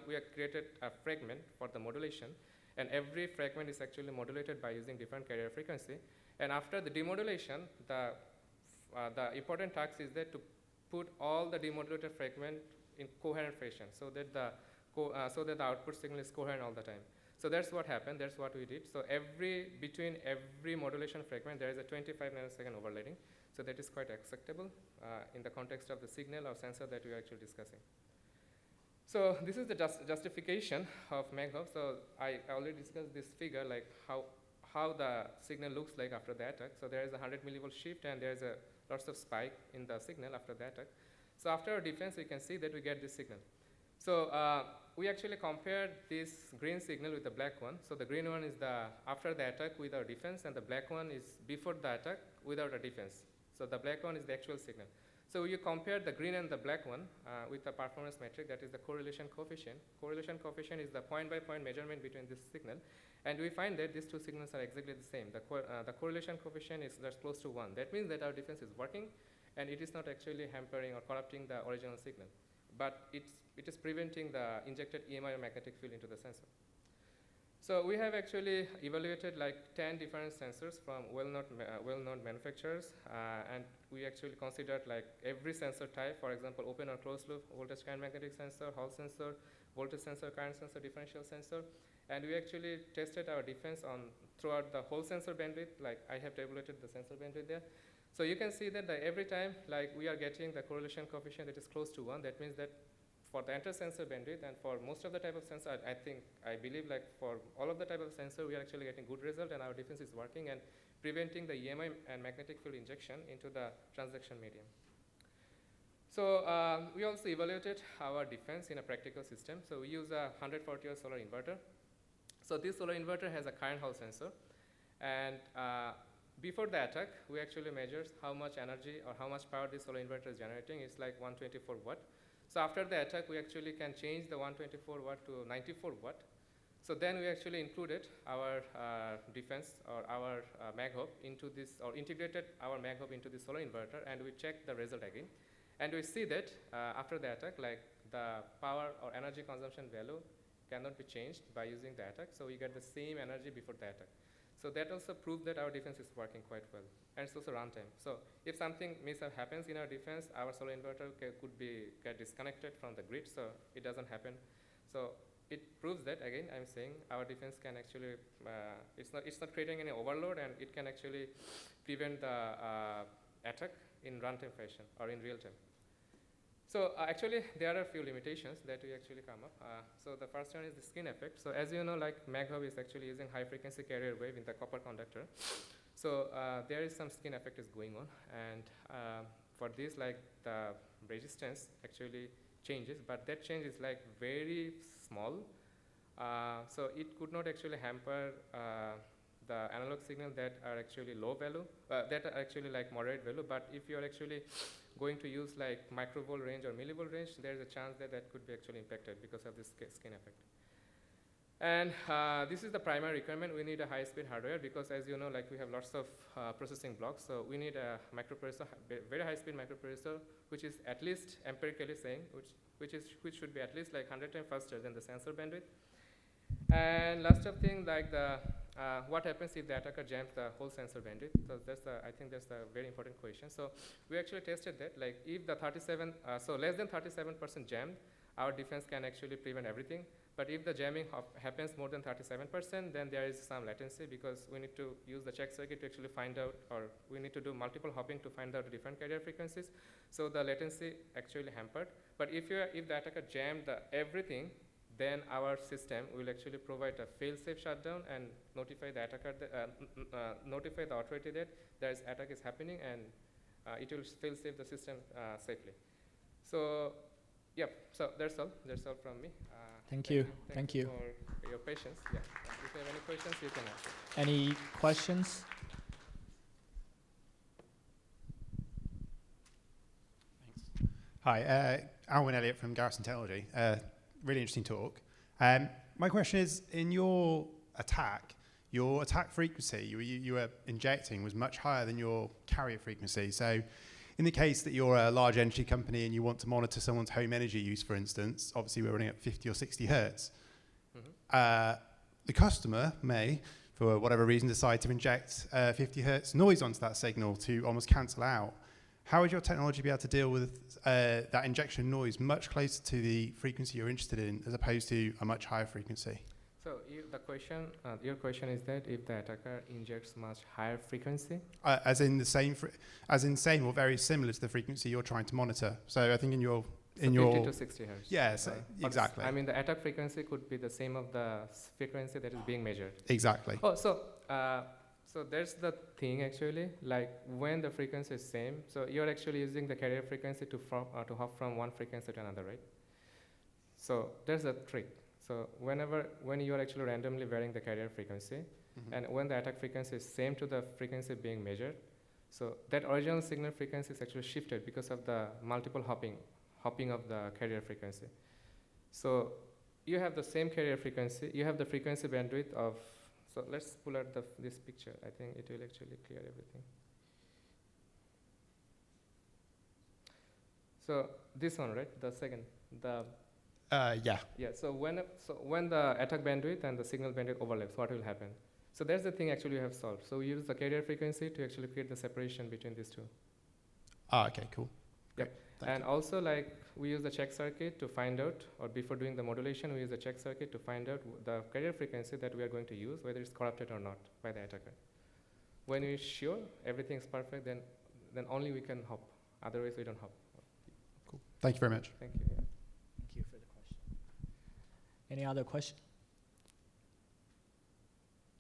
we have created a fragment for the modulation, and every fragment is actually modulated by using different carrier frequency. And after the demodulation, the important task is that to put all the demodulated fragment in coherent fashion, so that the output signal is coherent all the time. So that's what happened. That's what we did. So between every modulation fragment, there is a 25 nanosecond overlapping. So that is quite acceptable in the context of the signal or sensor that we are actually discussing. So this is the justification of MagHop. So I already discussed this figure, like how the signal looks like after the attack. So there is a 100 millivolt shift, and there is a lots of spike in the signal after the attack. So after our defense, we can see that we get this signal. So we actually compared this green signal with the black one. So the green one is after the attack with our defense, and the black one is before the attack without a defense. So the black one is the actual signal. So you compare the green and the black one with the performance metric, that is the correlation coefficient. Correlation coefficient is the point-by-point measurement between this signal. And we find that these two signals are exactly the same. The correlation coefficient is that's close to 1. That means that our defense is working, and it is not actually hampering or corrupting the original signal. But it is preventing the injected EMI or magnetic field into the sensor. So we have actually evaluated like 10 different sensors from well-known manufacturers, and we actually considered like every sensor type, for example, open or closed loop, voltage current magnetic sensor, Hall sensor, voltage sensor, current sensor, differential sensor. And we actually tested our defense throughout the whole sensor bandwidth. Like I have tabulated the sensor bandwidth there. So you can see that every time like we are getting the correlation coefficient that is close to 1. That means that for the entire sensor bandwidth and for most of the type of sensor, I believe like for all of the type of sensor, we are actually getting good result, and our defense is working and preventing the EMI and magnetic field injection into the transaction medium. So we also evaluated our defense in a practical system. So we use a 140-watt solar inverter. So this solar inverter has a current Hall sensor, and before the attack, we actually measured how much energy or how much power this solar inverter is generating. It's like 124 watt. So after the attack, we actually can change the 124 watt to 94 watt. So then we actually included our defense or our MagHop into this, or integrated our MagHop into the solar inverter, and we checked the result again. And we see that after the attack, like the power or energy consumption value cannot be changed by using the attack. So we get the same energy before the attack. So that also proved that our defense is working quite well. And it's also runtime. So if something mishap happens in our defense, our solar inverter could get disconnected from the grid, so it doesn't happen. So it proves that, again, I'm saying our defense can actually, it's not creating any overload, and it can actually prevent the attack in runtime fashion or in real time. So actually, there are a few limitations that we actually come up. So the first one is the skin effect. So as you know, like MagHop is actually using high frequency carrier wave in the copper conductor. So there is some skin effect is going on, and for this, like the resistance actually changes, but that change is like very small. So it could not actually hamper the analog signal that are actually low value, that are actually like moderate value. But if you are actually going to use like microvolt range or millivolt range, there is a chance that could be actually impacted because of this skin effect. And this is the primary requirement. We need a high-speed hardware because, as you know, like we have lots of processing blocks. So we need a microprocessor, very high-speed microprocessor, which is at least empirically saying, which should be at least like 100 times faster than the sensor bandwidth. And last of thing, like what happens if the attacker jams the whole sensor bandwidth? So I think that's a very important question. So we actually tested that, like if the so less than 37% jammed, our defense can actually prevent everything. But if the jamming happens more than 37%, then there is some latency because we need to use the check circuit to actually find out, or we need to do multiple hopping to find out the different carrier frequencies. So the latency actually hampered. But if the attacker jammed everything, then our system will actually provide a fail-safe shutdown and notify the attacker, notify the authority that there is attack is happening, and it will fail-safe the system safely. So, yep. So that's all. That's all from me. Thank you. Thank you for your patience. Yeah. If you have any questions, you can ask. Any questions? Thanks. Hi, Alwyn Elliott from Garrison Technology. Really interesting talk. My question is, in your attack frequency you were injecting was much higher than your carrier frequency. So in the case that you're a large energy company and you want to monitor someone's home energy use, for instance, obviously we're running at 50 or 60 hertz. The customer may, for whatever reason, decide to inject 50 hertz noise onto that signal to almost cancel out. How would your technology be able to deal with that injection noise much closer to the frequency you're interested in, as opposed to a much higher frequency? So your question is that if the attacker injects much higher frequency? As in same or very similar to the frequency you're trying to monitor. So I think in your 50 to 60 hertz. Yes, exactly. I mean, the attack frequency could be the same of the frequency that is being measured. Exactly. Oh, so there's the thing actually, like when the frequency is same, so you're actually using the carrier frequency to hop from one frequency to another, right? So there's a trick. So when you are actually randomly varying the carrier frequency, and when the attack frequency is same to the frequency being measured, so that original signal frequency is actually shifted because of the multiple hopping of the carrier frequency. So you have the same carrier frequency, you have the frequency bandwidth of, so let's pull out this picture. I think it will actually clear everything. So this one, right? The second, yeah. Yeah. So when the attack bandwidth and the signal bandwidth overlaps, what will happen? So that's the thing actually we have solved. So we use the carrier frequency to actually create the separation between these two. Okay, cool. Yep. And also, like, we use the check circuit to find out, or before doing the modulation, we use the check circuit to find out the carrier frequency that we are going to use, whether it's corrupted or not by the attacker. When we're sure everything is perfect, then only we can hop. Otherwise, we don't hop. Cool. Thank you very much. Thank you. Yeah. Thank you for the question. Any other question?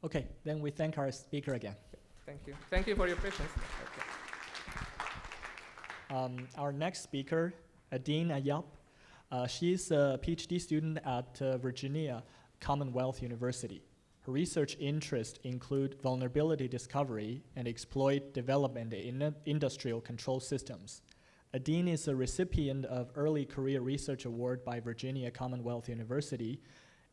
Okay, then we thank our speaker again. Thank you. Thank you for your patience. Okay. Our next speaker, Adeen Ayub. She's a PhD student at Virginia Commonwealth University. Her research interests include vulnerability discovery and exploit development in industrial control systems. Adeen is a recipient of Early Career Research Award by Virginia Commonwealth University,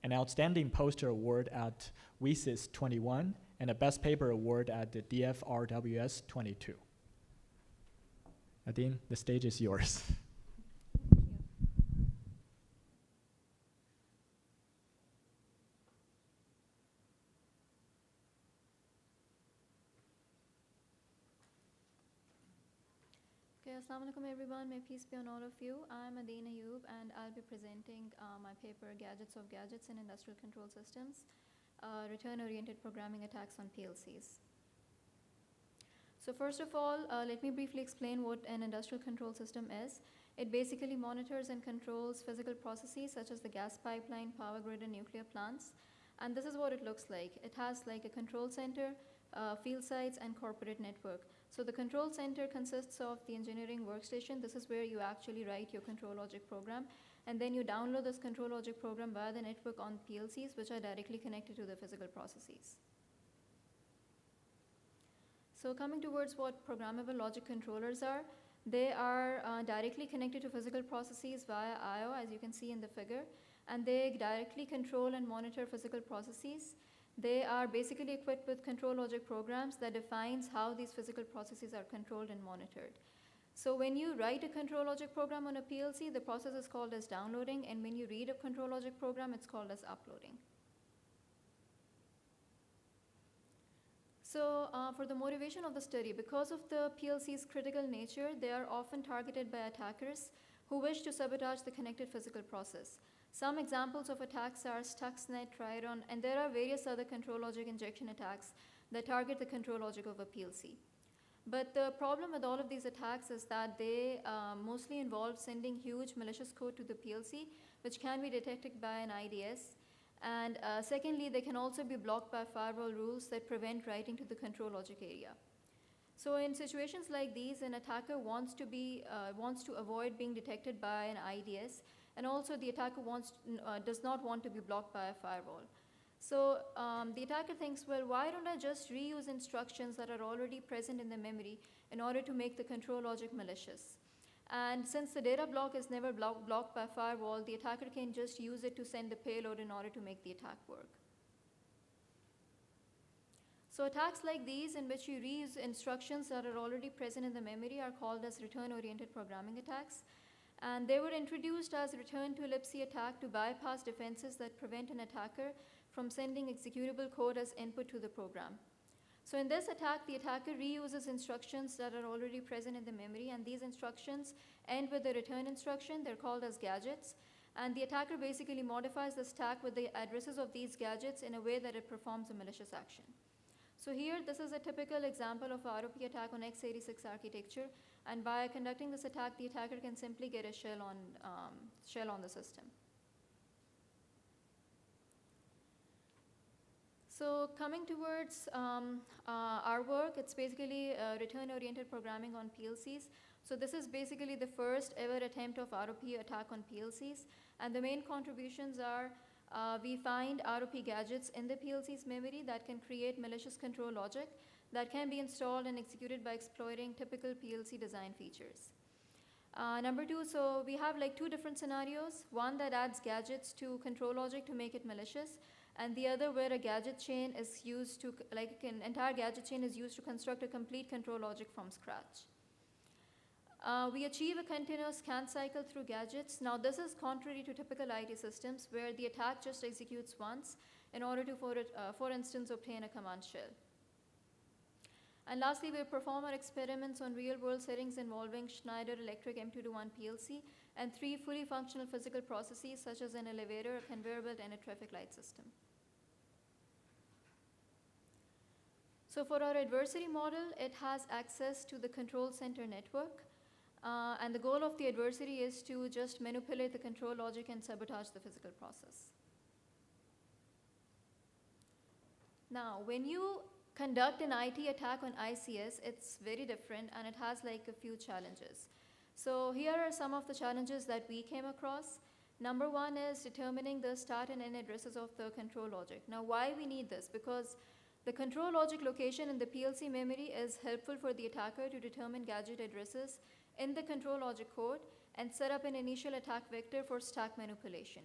an Outstanding Poster Award at WSIS 21, and a Best Paper Award at the DFRWS 22. Adeen, the stage is yours. Okay, assalamu alaikum everyone, may peace be on all of you. I'm Adeen Ayub and I'll be presenting my paper, Gadgets of Gadgets in Industrial Control Systems, Return-Oriented Programming Attacks on PLCs. So first of all, let me briefly explain what an industrial control system is. It basically monitors and controls physical processes such as the gas pipeline, power grid, and nuclear plants. And this is what it looks like. It has like a control center, field sites, and corporate network. So the control center consists of the engineering workstation. This is where you actually write your control logic program. And then you download this control logic program via the network on PLCs, which are directly connected to the physical processes. So coming towards what programmable logic controllers are, they are directly connected to physical processes via I/O, as you can see in the figure, and they directly control and monitor physical processes. They are basically equipped with control logic programs that defines how these physical processes are controlled and monitored. So when you write a control logic program on a PLC, the process is called as downloading, and when you read a control logic program, it's called as uploading. So for the motivation of the study, because of the PLC's critical nature, they are often targeted by attackers who wish to sabotage the connected physical process. Some examples of attacks are Stuxnet, Triton, and there are various other control logic injection attacks that target the control logic of a PLC. But the problem with all of these attacks is that they mostly involve sending huge malicious code to the PLC, which can be detected by an IDS. And secondly, they can also be blocked by firewall rules that prevent writing to the control logic area. So in situations like these, an attacker wants to avoid being detected by an IDS, and also the attacker does not want to be blocked by a firewall. So the attacker thinks, well, why don't I just reuse instructions that are already present in the memory in order to make the control logic malicious? And since the data block is never blocked by firewall, the attacker can just use it to send the payload in order to make the attack work. So attacks like these, in which you reuse instructions that are already present in the memory, are called as return-oriented programming attacks. And they were introduced as return to libc attack to bypass defenses that prevent an attacker from sending executable code as input to the program. So in this attack, the attacker reuses instructions that are already present in the memory, and these instructions end with the return instruction. They're called as gadgets. And the attacker basically modifies the stack with the addresses of these gadgets in a way that it performs a malicious action. So here, this is a typical example of a ROP attack on x86 architecture. And by conducting this attack, the attacker can simply get a shell on the system. So coming towards our work, it's basically return-oriented programming on PLCs. So this is basically the first ever attempt of ROP attack on PLCs. And the main contributions are we find ROP gadgets in the PLC's memory that can create malicious control logic that can be installed and executed by exploiting typical PLC design features. Number two, so we have like two different scenarios. One that adds gadgets to control logic to make it malicious, and the other where a gadget chain is used to, like an entire gadget chain is used to construct a complete control logic from scratch. We achieve a continuous scan cycle through gadgets. Now this is contrary to typical IT systems where the attack just executes once in order to, for instance, obtain a command shell. And lastly, we perform our experiments on real-world settings involving Schneider Electric M221 PLC and 3 fully functional physical processes such as an elevator, a conveyor belt, and a traffic light system. So for our adversary model, it has access to the control center network. And the goal of the adversary is to just manipulate the control logic and sabotage the physical process. Now, when you conduct an IT attack on ICS, it's very different and it has like a few challenges. So here are some of the challenges that we came across. Number one is determining the start and end addresses of the control logic. Now why we need this? Because the control logic location in the PLC memory is helpful for the attacker to determine gadget addresses in the control logic code and set up an initial attack vector for stack manipulation.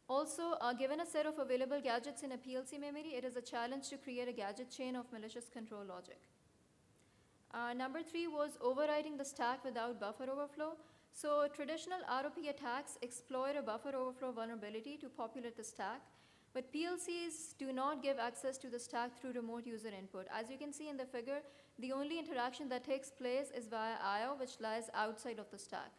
Also, given a set of available gadgets in a PLC memory, it is a challenge to create a gadget chain of malicious control logic. Number 3 was overriding the stack without buffer overflow. So traditional ROP attacks exploit a buffer overflow vulnerability to populate the stack, but PLCs do not give access to the stack through remote user input. As you can see in the figure, the only interaction that takes place is via I/O, which lies outside of the stack.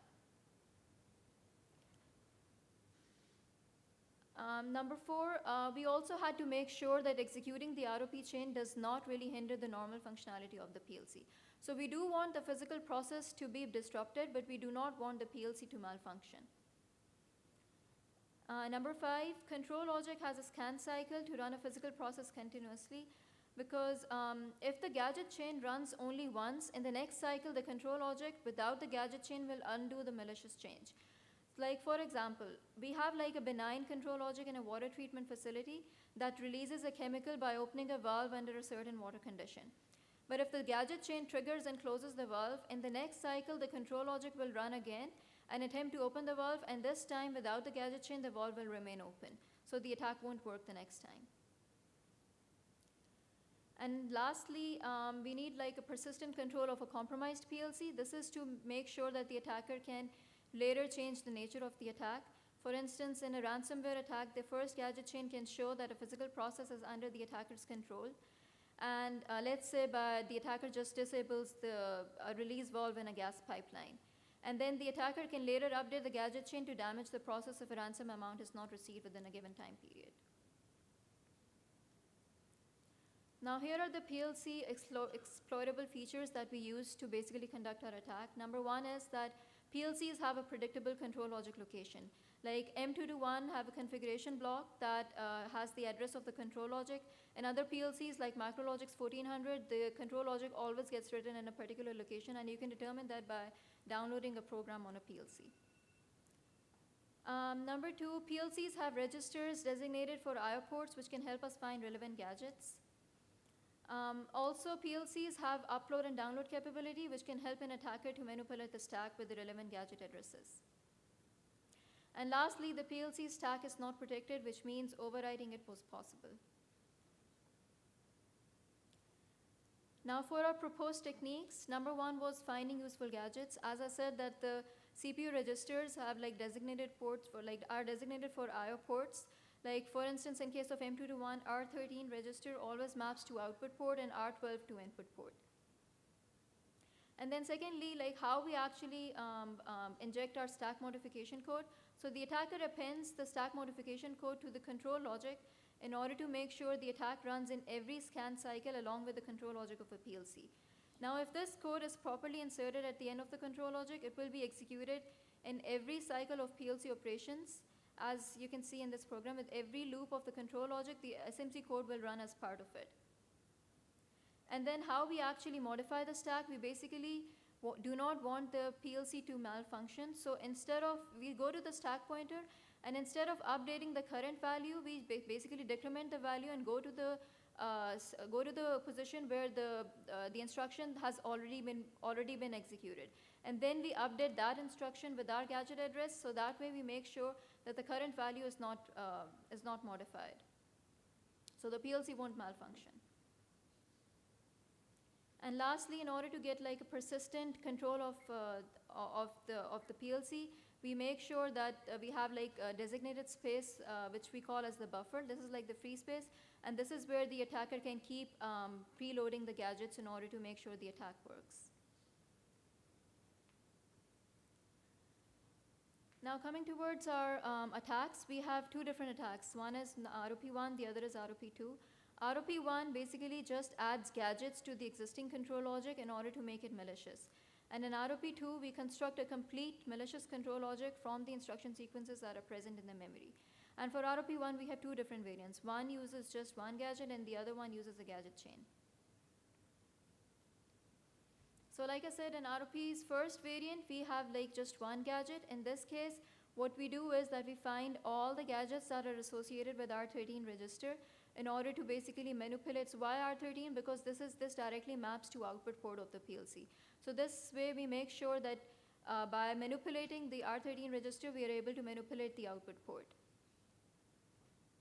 Number 4, we also had to make sure that executing the ROP chain does not really hinder the normal functionality of the PLC. So we do want the physical process to be disrupted, but we do not want the PLC to malfunction. Number 5, control logic has a scan cycle to run a physical process continuously, because if the gadget chain runs only once, in the next cycle the control logic without the gadget chain will undo the malicious change. Like for example, we have like a benign control logic in a water treatment facility that releases a chemical by opening a valve under a certain water condition. But if the gadget chain triggers and closes the valve, in the next cycle the control logic will run again and attempt to open the valve, and this time without the gadget chain the valve will remain open. So the attack won't work the next time. And lastly, we need like a persistent control of a compromised PLC. This is to make sure that the attacker can later change the nature of the attack. For instance, in a ransomware attack, the first gadget chain can show that a physical process is under the attacker's control. And let's say the attacker just disables the release valve in a gas pipeline. And then the attacker can later update the gadget chain to damage the process if a ransom amount is not received within a given time period. Now here are the PLC exploitable features that we use to basically conduct our attack. Number 1 is that PLCs have a predictable control logic location. Like M221 have a configuration block that has the address of the control logic. In other PLCs like Micrologix 1400, the control logic always gets written in a particular location, and you can determine that by downloading a program on a PLC. Number 2, PLCs have registers designated for I/O ports which can help us find relevant gadgets. Also, PLCs have upload and download capability, which can help an attacker to manipulate the stack with the relevant gadget addresses. And lastly, the PLC stack is not protected, which means overriding it was possible. Now for our proposed techniques, number one was finding useful gadgets. As I said that the CPU registers have like designated ports for are designated for IO ports. Like for instance, in case of M221, R13 register always maps to output port and R12 to input port. And then secondly, like how we actually inject our stack modification code. So the attacker appends the stack modification code to the control logic in order to make sure the attack runs in every scan cycle along with the control logic of a PLC. Now if this code is properly inserted at the end of the control logic, it will be executed in every cycle of PLC operations. As you can see in this program, with every loop of the control logic, the SMC code will run as part of it. And then how we actually modify the stack, we basically do not want the PLC to malfunction. So instead of, we go to the stack pointer, and instead of updating the current value, we basically decrement the value and go to the position where the instruction has already been executed. And then we update that instruction with our gadget address, so that way we make sure that the current value is not modified. So the PLC won't malfunction. And lastly, in order to get like a persistent control of the PLC, we make sure that we have like a designated space which we call as the buffer. This is like the free space, and this is where the attacker can keep preloading the gadgets in order to make sure the attack works. Now coming towards our attacks, we have two different attacks. One is ROP1, the other is ROP2. ROP1 basically just adds gadgets to the existing control logic in order to make it malicious. And in ROP2, we construct a complete malicious control logic from the instruction sequences that are present in the memory. And for ROP1, we have two different variants. One uses just one gadget, and the other one uses a gadget chain. So like I said, in ROP's first variant, we have like just one gadget. In this case, what we do is that we find all the gadgets that are associated with R13 register in order to basically manipulate. So why R13? Because this directly maps to output port of the PLC. So this way we make sure that by manipulating the R13 register, we are able to manipulate the output port.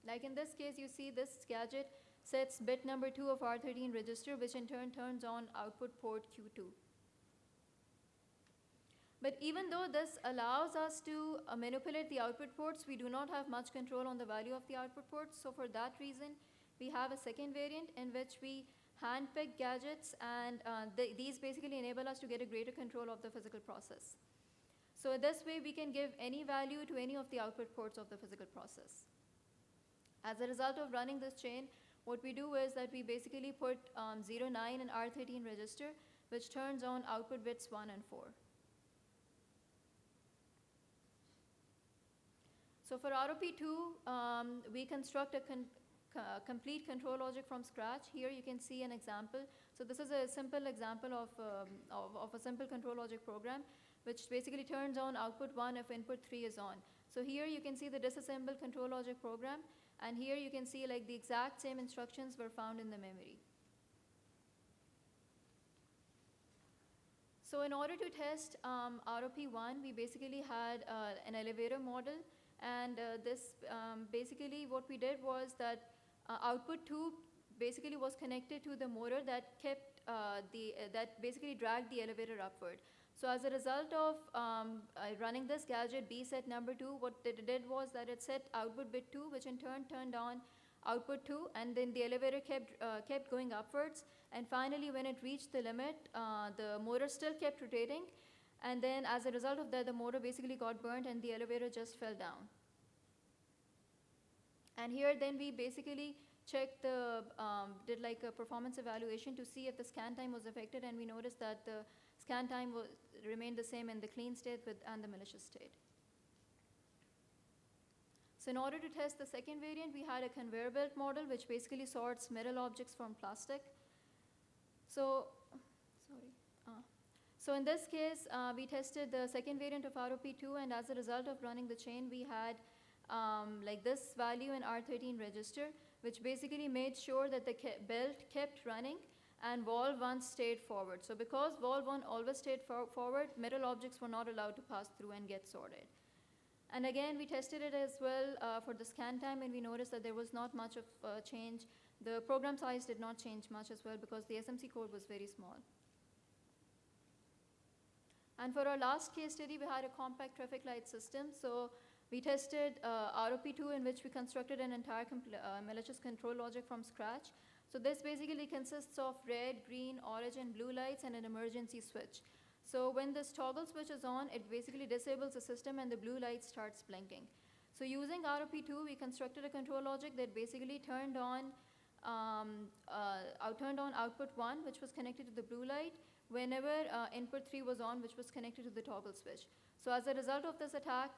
Like in this case, you see this gadget sets bit number 2 of R13 register, which in turn turns on output port Q2. But even though this allows us to manipulate the output ports, we do not have much control on the value of the output ports. So for that reason, we have a second variant in which we handpick gadgets, and these basically enable us to get a greater control of the physical process. So this way, we can give any value to any of the output ports of the physical process. As a result of running this chain, what we do is that we basically put 09 in R13 register, which turns on output bits 1 and 4. So for ROP2, we construct a complete control logic from scratch. Here you can see an example. So this is a simple example of a simple control logic program, which basically turns on output 1 if input 3 is on. So here you can see the disassembled control logic program, and here you can see like the exact same instructions were found in the memory. So in order to test ROP1, we basically had an elevator model. And basically what we did was that output 2 basically was connected to the motor that kept that basically dragged the elevator upward. So as a result of running this gadget B set number 2, what it did was that it set output bit 2, which in turn turned on output 2, and then the elevator kept going upwards. And finally, when it reached the limit, the motor still kept rotating. And then as a result of that, the motor basically got burnt and the elevator just fell down. And here then we basically checked did like a performance evaluation to see if the scan time was affected, and we noticed that the scan time remained the same in the clean state and the malicious state. So in order to test the second variant, we had a conveyor belt model, which basically sorts metal objects from plastic. So in this case, we tested the second variant of ROP2, and as a result of running the chain, we had like this value in R13 register, which basically made sure that the belt kept running and valve 1 stayed forward. So because valve 1 always stayed forward, metal objects were not allowed to pass through and get sorted. And again, we tested it as well for the scan time, and we noticed that there was not much of change. The program size did not change much as well because the SMC code was very small. And for our last case study, we had a compact traffic light system. So we tested ROP2, in which we constructed an entire malicious control logic from scratch. So this basically consists of red, green, orange, and blue lights and an emergency switch. So when this toggle switch is on, it basically disables the system and the blue light starts blinking. So using ROP2, we constructed a control logic that basically turned on output 1, which was connected to the blue light, whenever input 3 was on, which was connected to the toggle switch. So as a result of this attack,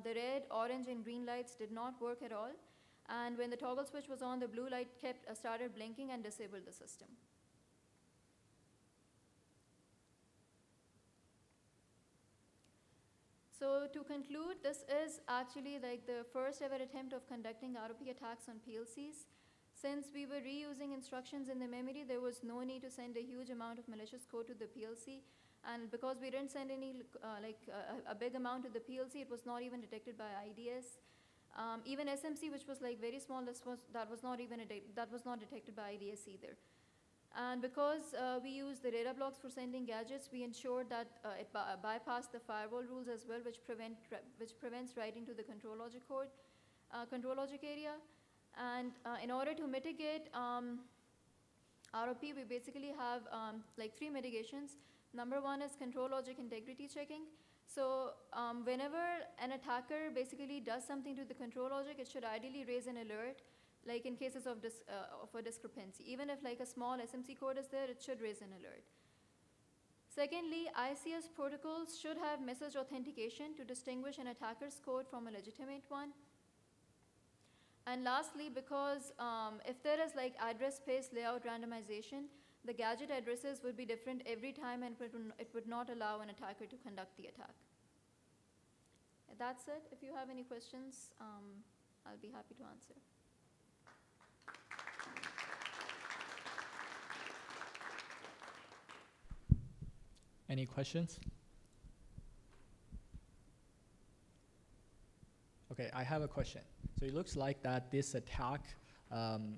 the red, orange, and green lights did not work at all. And when the toggle switch was on, the blue light started blinking and disabled the system. So to conclude, this is actually like the first ever attempt of conducting ROP attacks on PLCs. Since we were reusing instructions in the memory, there was no need to send a huge amount of malicious code to the PLC. And because we didn't send any a big amount to the PLC, it was not even detected by IDS. Even SMC, which was like very small, that was not detected by IDS either. And because we used the data blocks for sending gadgets, we ensured that it bypassed the firewall rules as well, which prevents writing to the control logic code, control logic area. And in order to mitigate ROP, we basically have like 3 mitigations. Number 1 is control logic integrity checking. So whenever an attacker basically does something to the control logic, it should ideally raise an alert, like in cases of a discrepancy. Even if like a small SMC code is there, it should raise an alert. Secondly, ICS protocols should have message authentication to distinguish an attacker's code from a legitimate one. And lastly, because if there is like address space layout randomization, the gadget addresses would be different every time, and it would not allow an attacker to conduct the attack. That's it. If you have any questions, I'll be happy to answer. Any questions? Okay, I have a question. So it looks like that this attack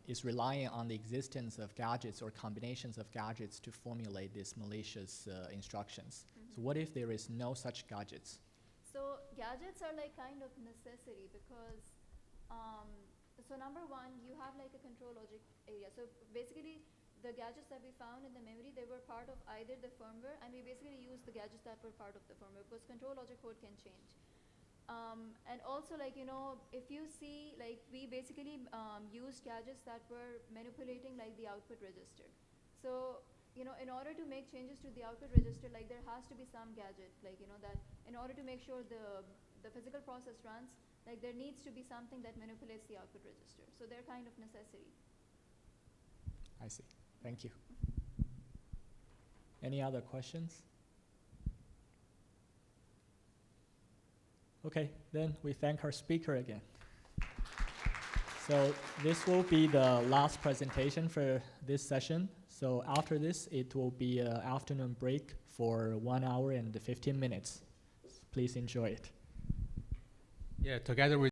is relying on the existence of gadgets or combinations of gadgets to formulate these malicious instructions. So what if there is no such gadgets? So gadgets are like kind of necessity because, so number 1, you have like a control logic area. So basically, the gadgets that we found in the memory, they were part of either the firmware, and we basically used the gadgets that were part of the firmware because control logic code can change. And also, like, you know, if you see, like, we basically used gadgets that were manipulating, like, the output register. So, you know, in order to make changes to the output register, like, there has to be some gadget, like, you know, that in order to make sure the physical process runs, like, there needs to be something that manipulates the output register. So they're kind of necessity. I see. Thank you. Any other questions? Okay, then we thank our speaker again. So this will be the last presentation for this session. So after this, it will be an afternoon break for 1 hour and 15 minutes. Please enjoy it. Yeah, together with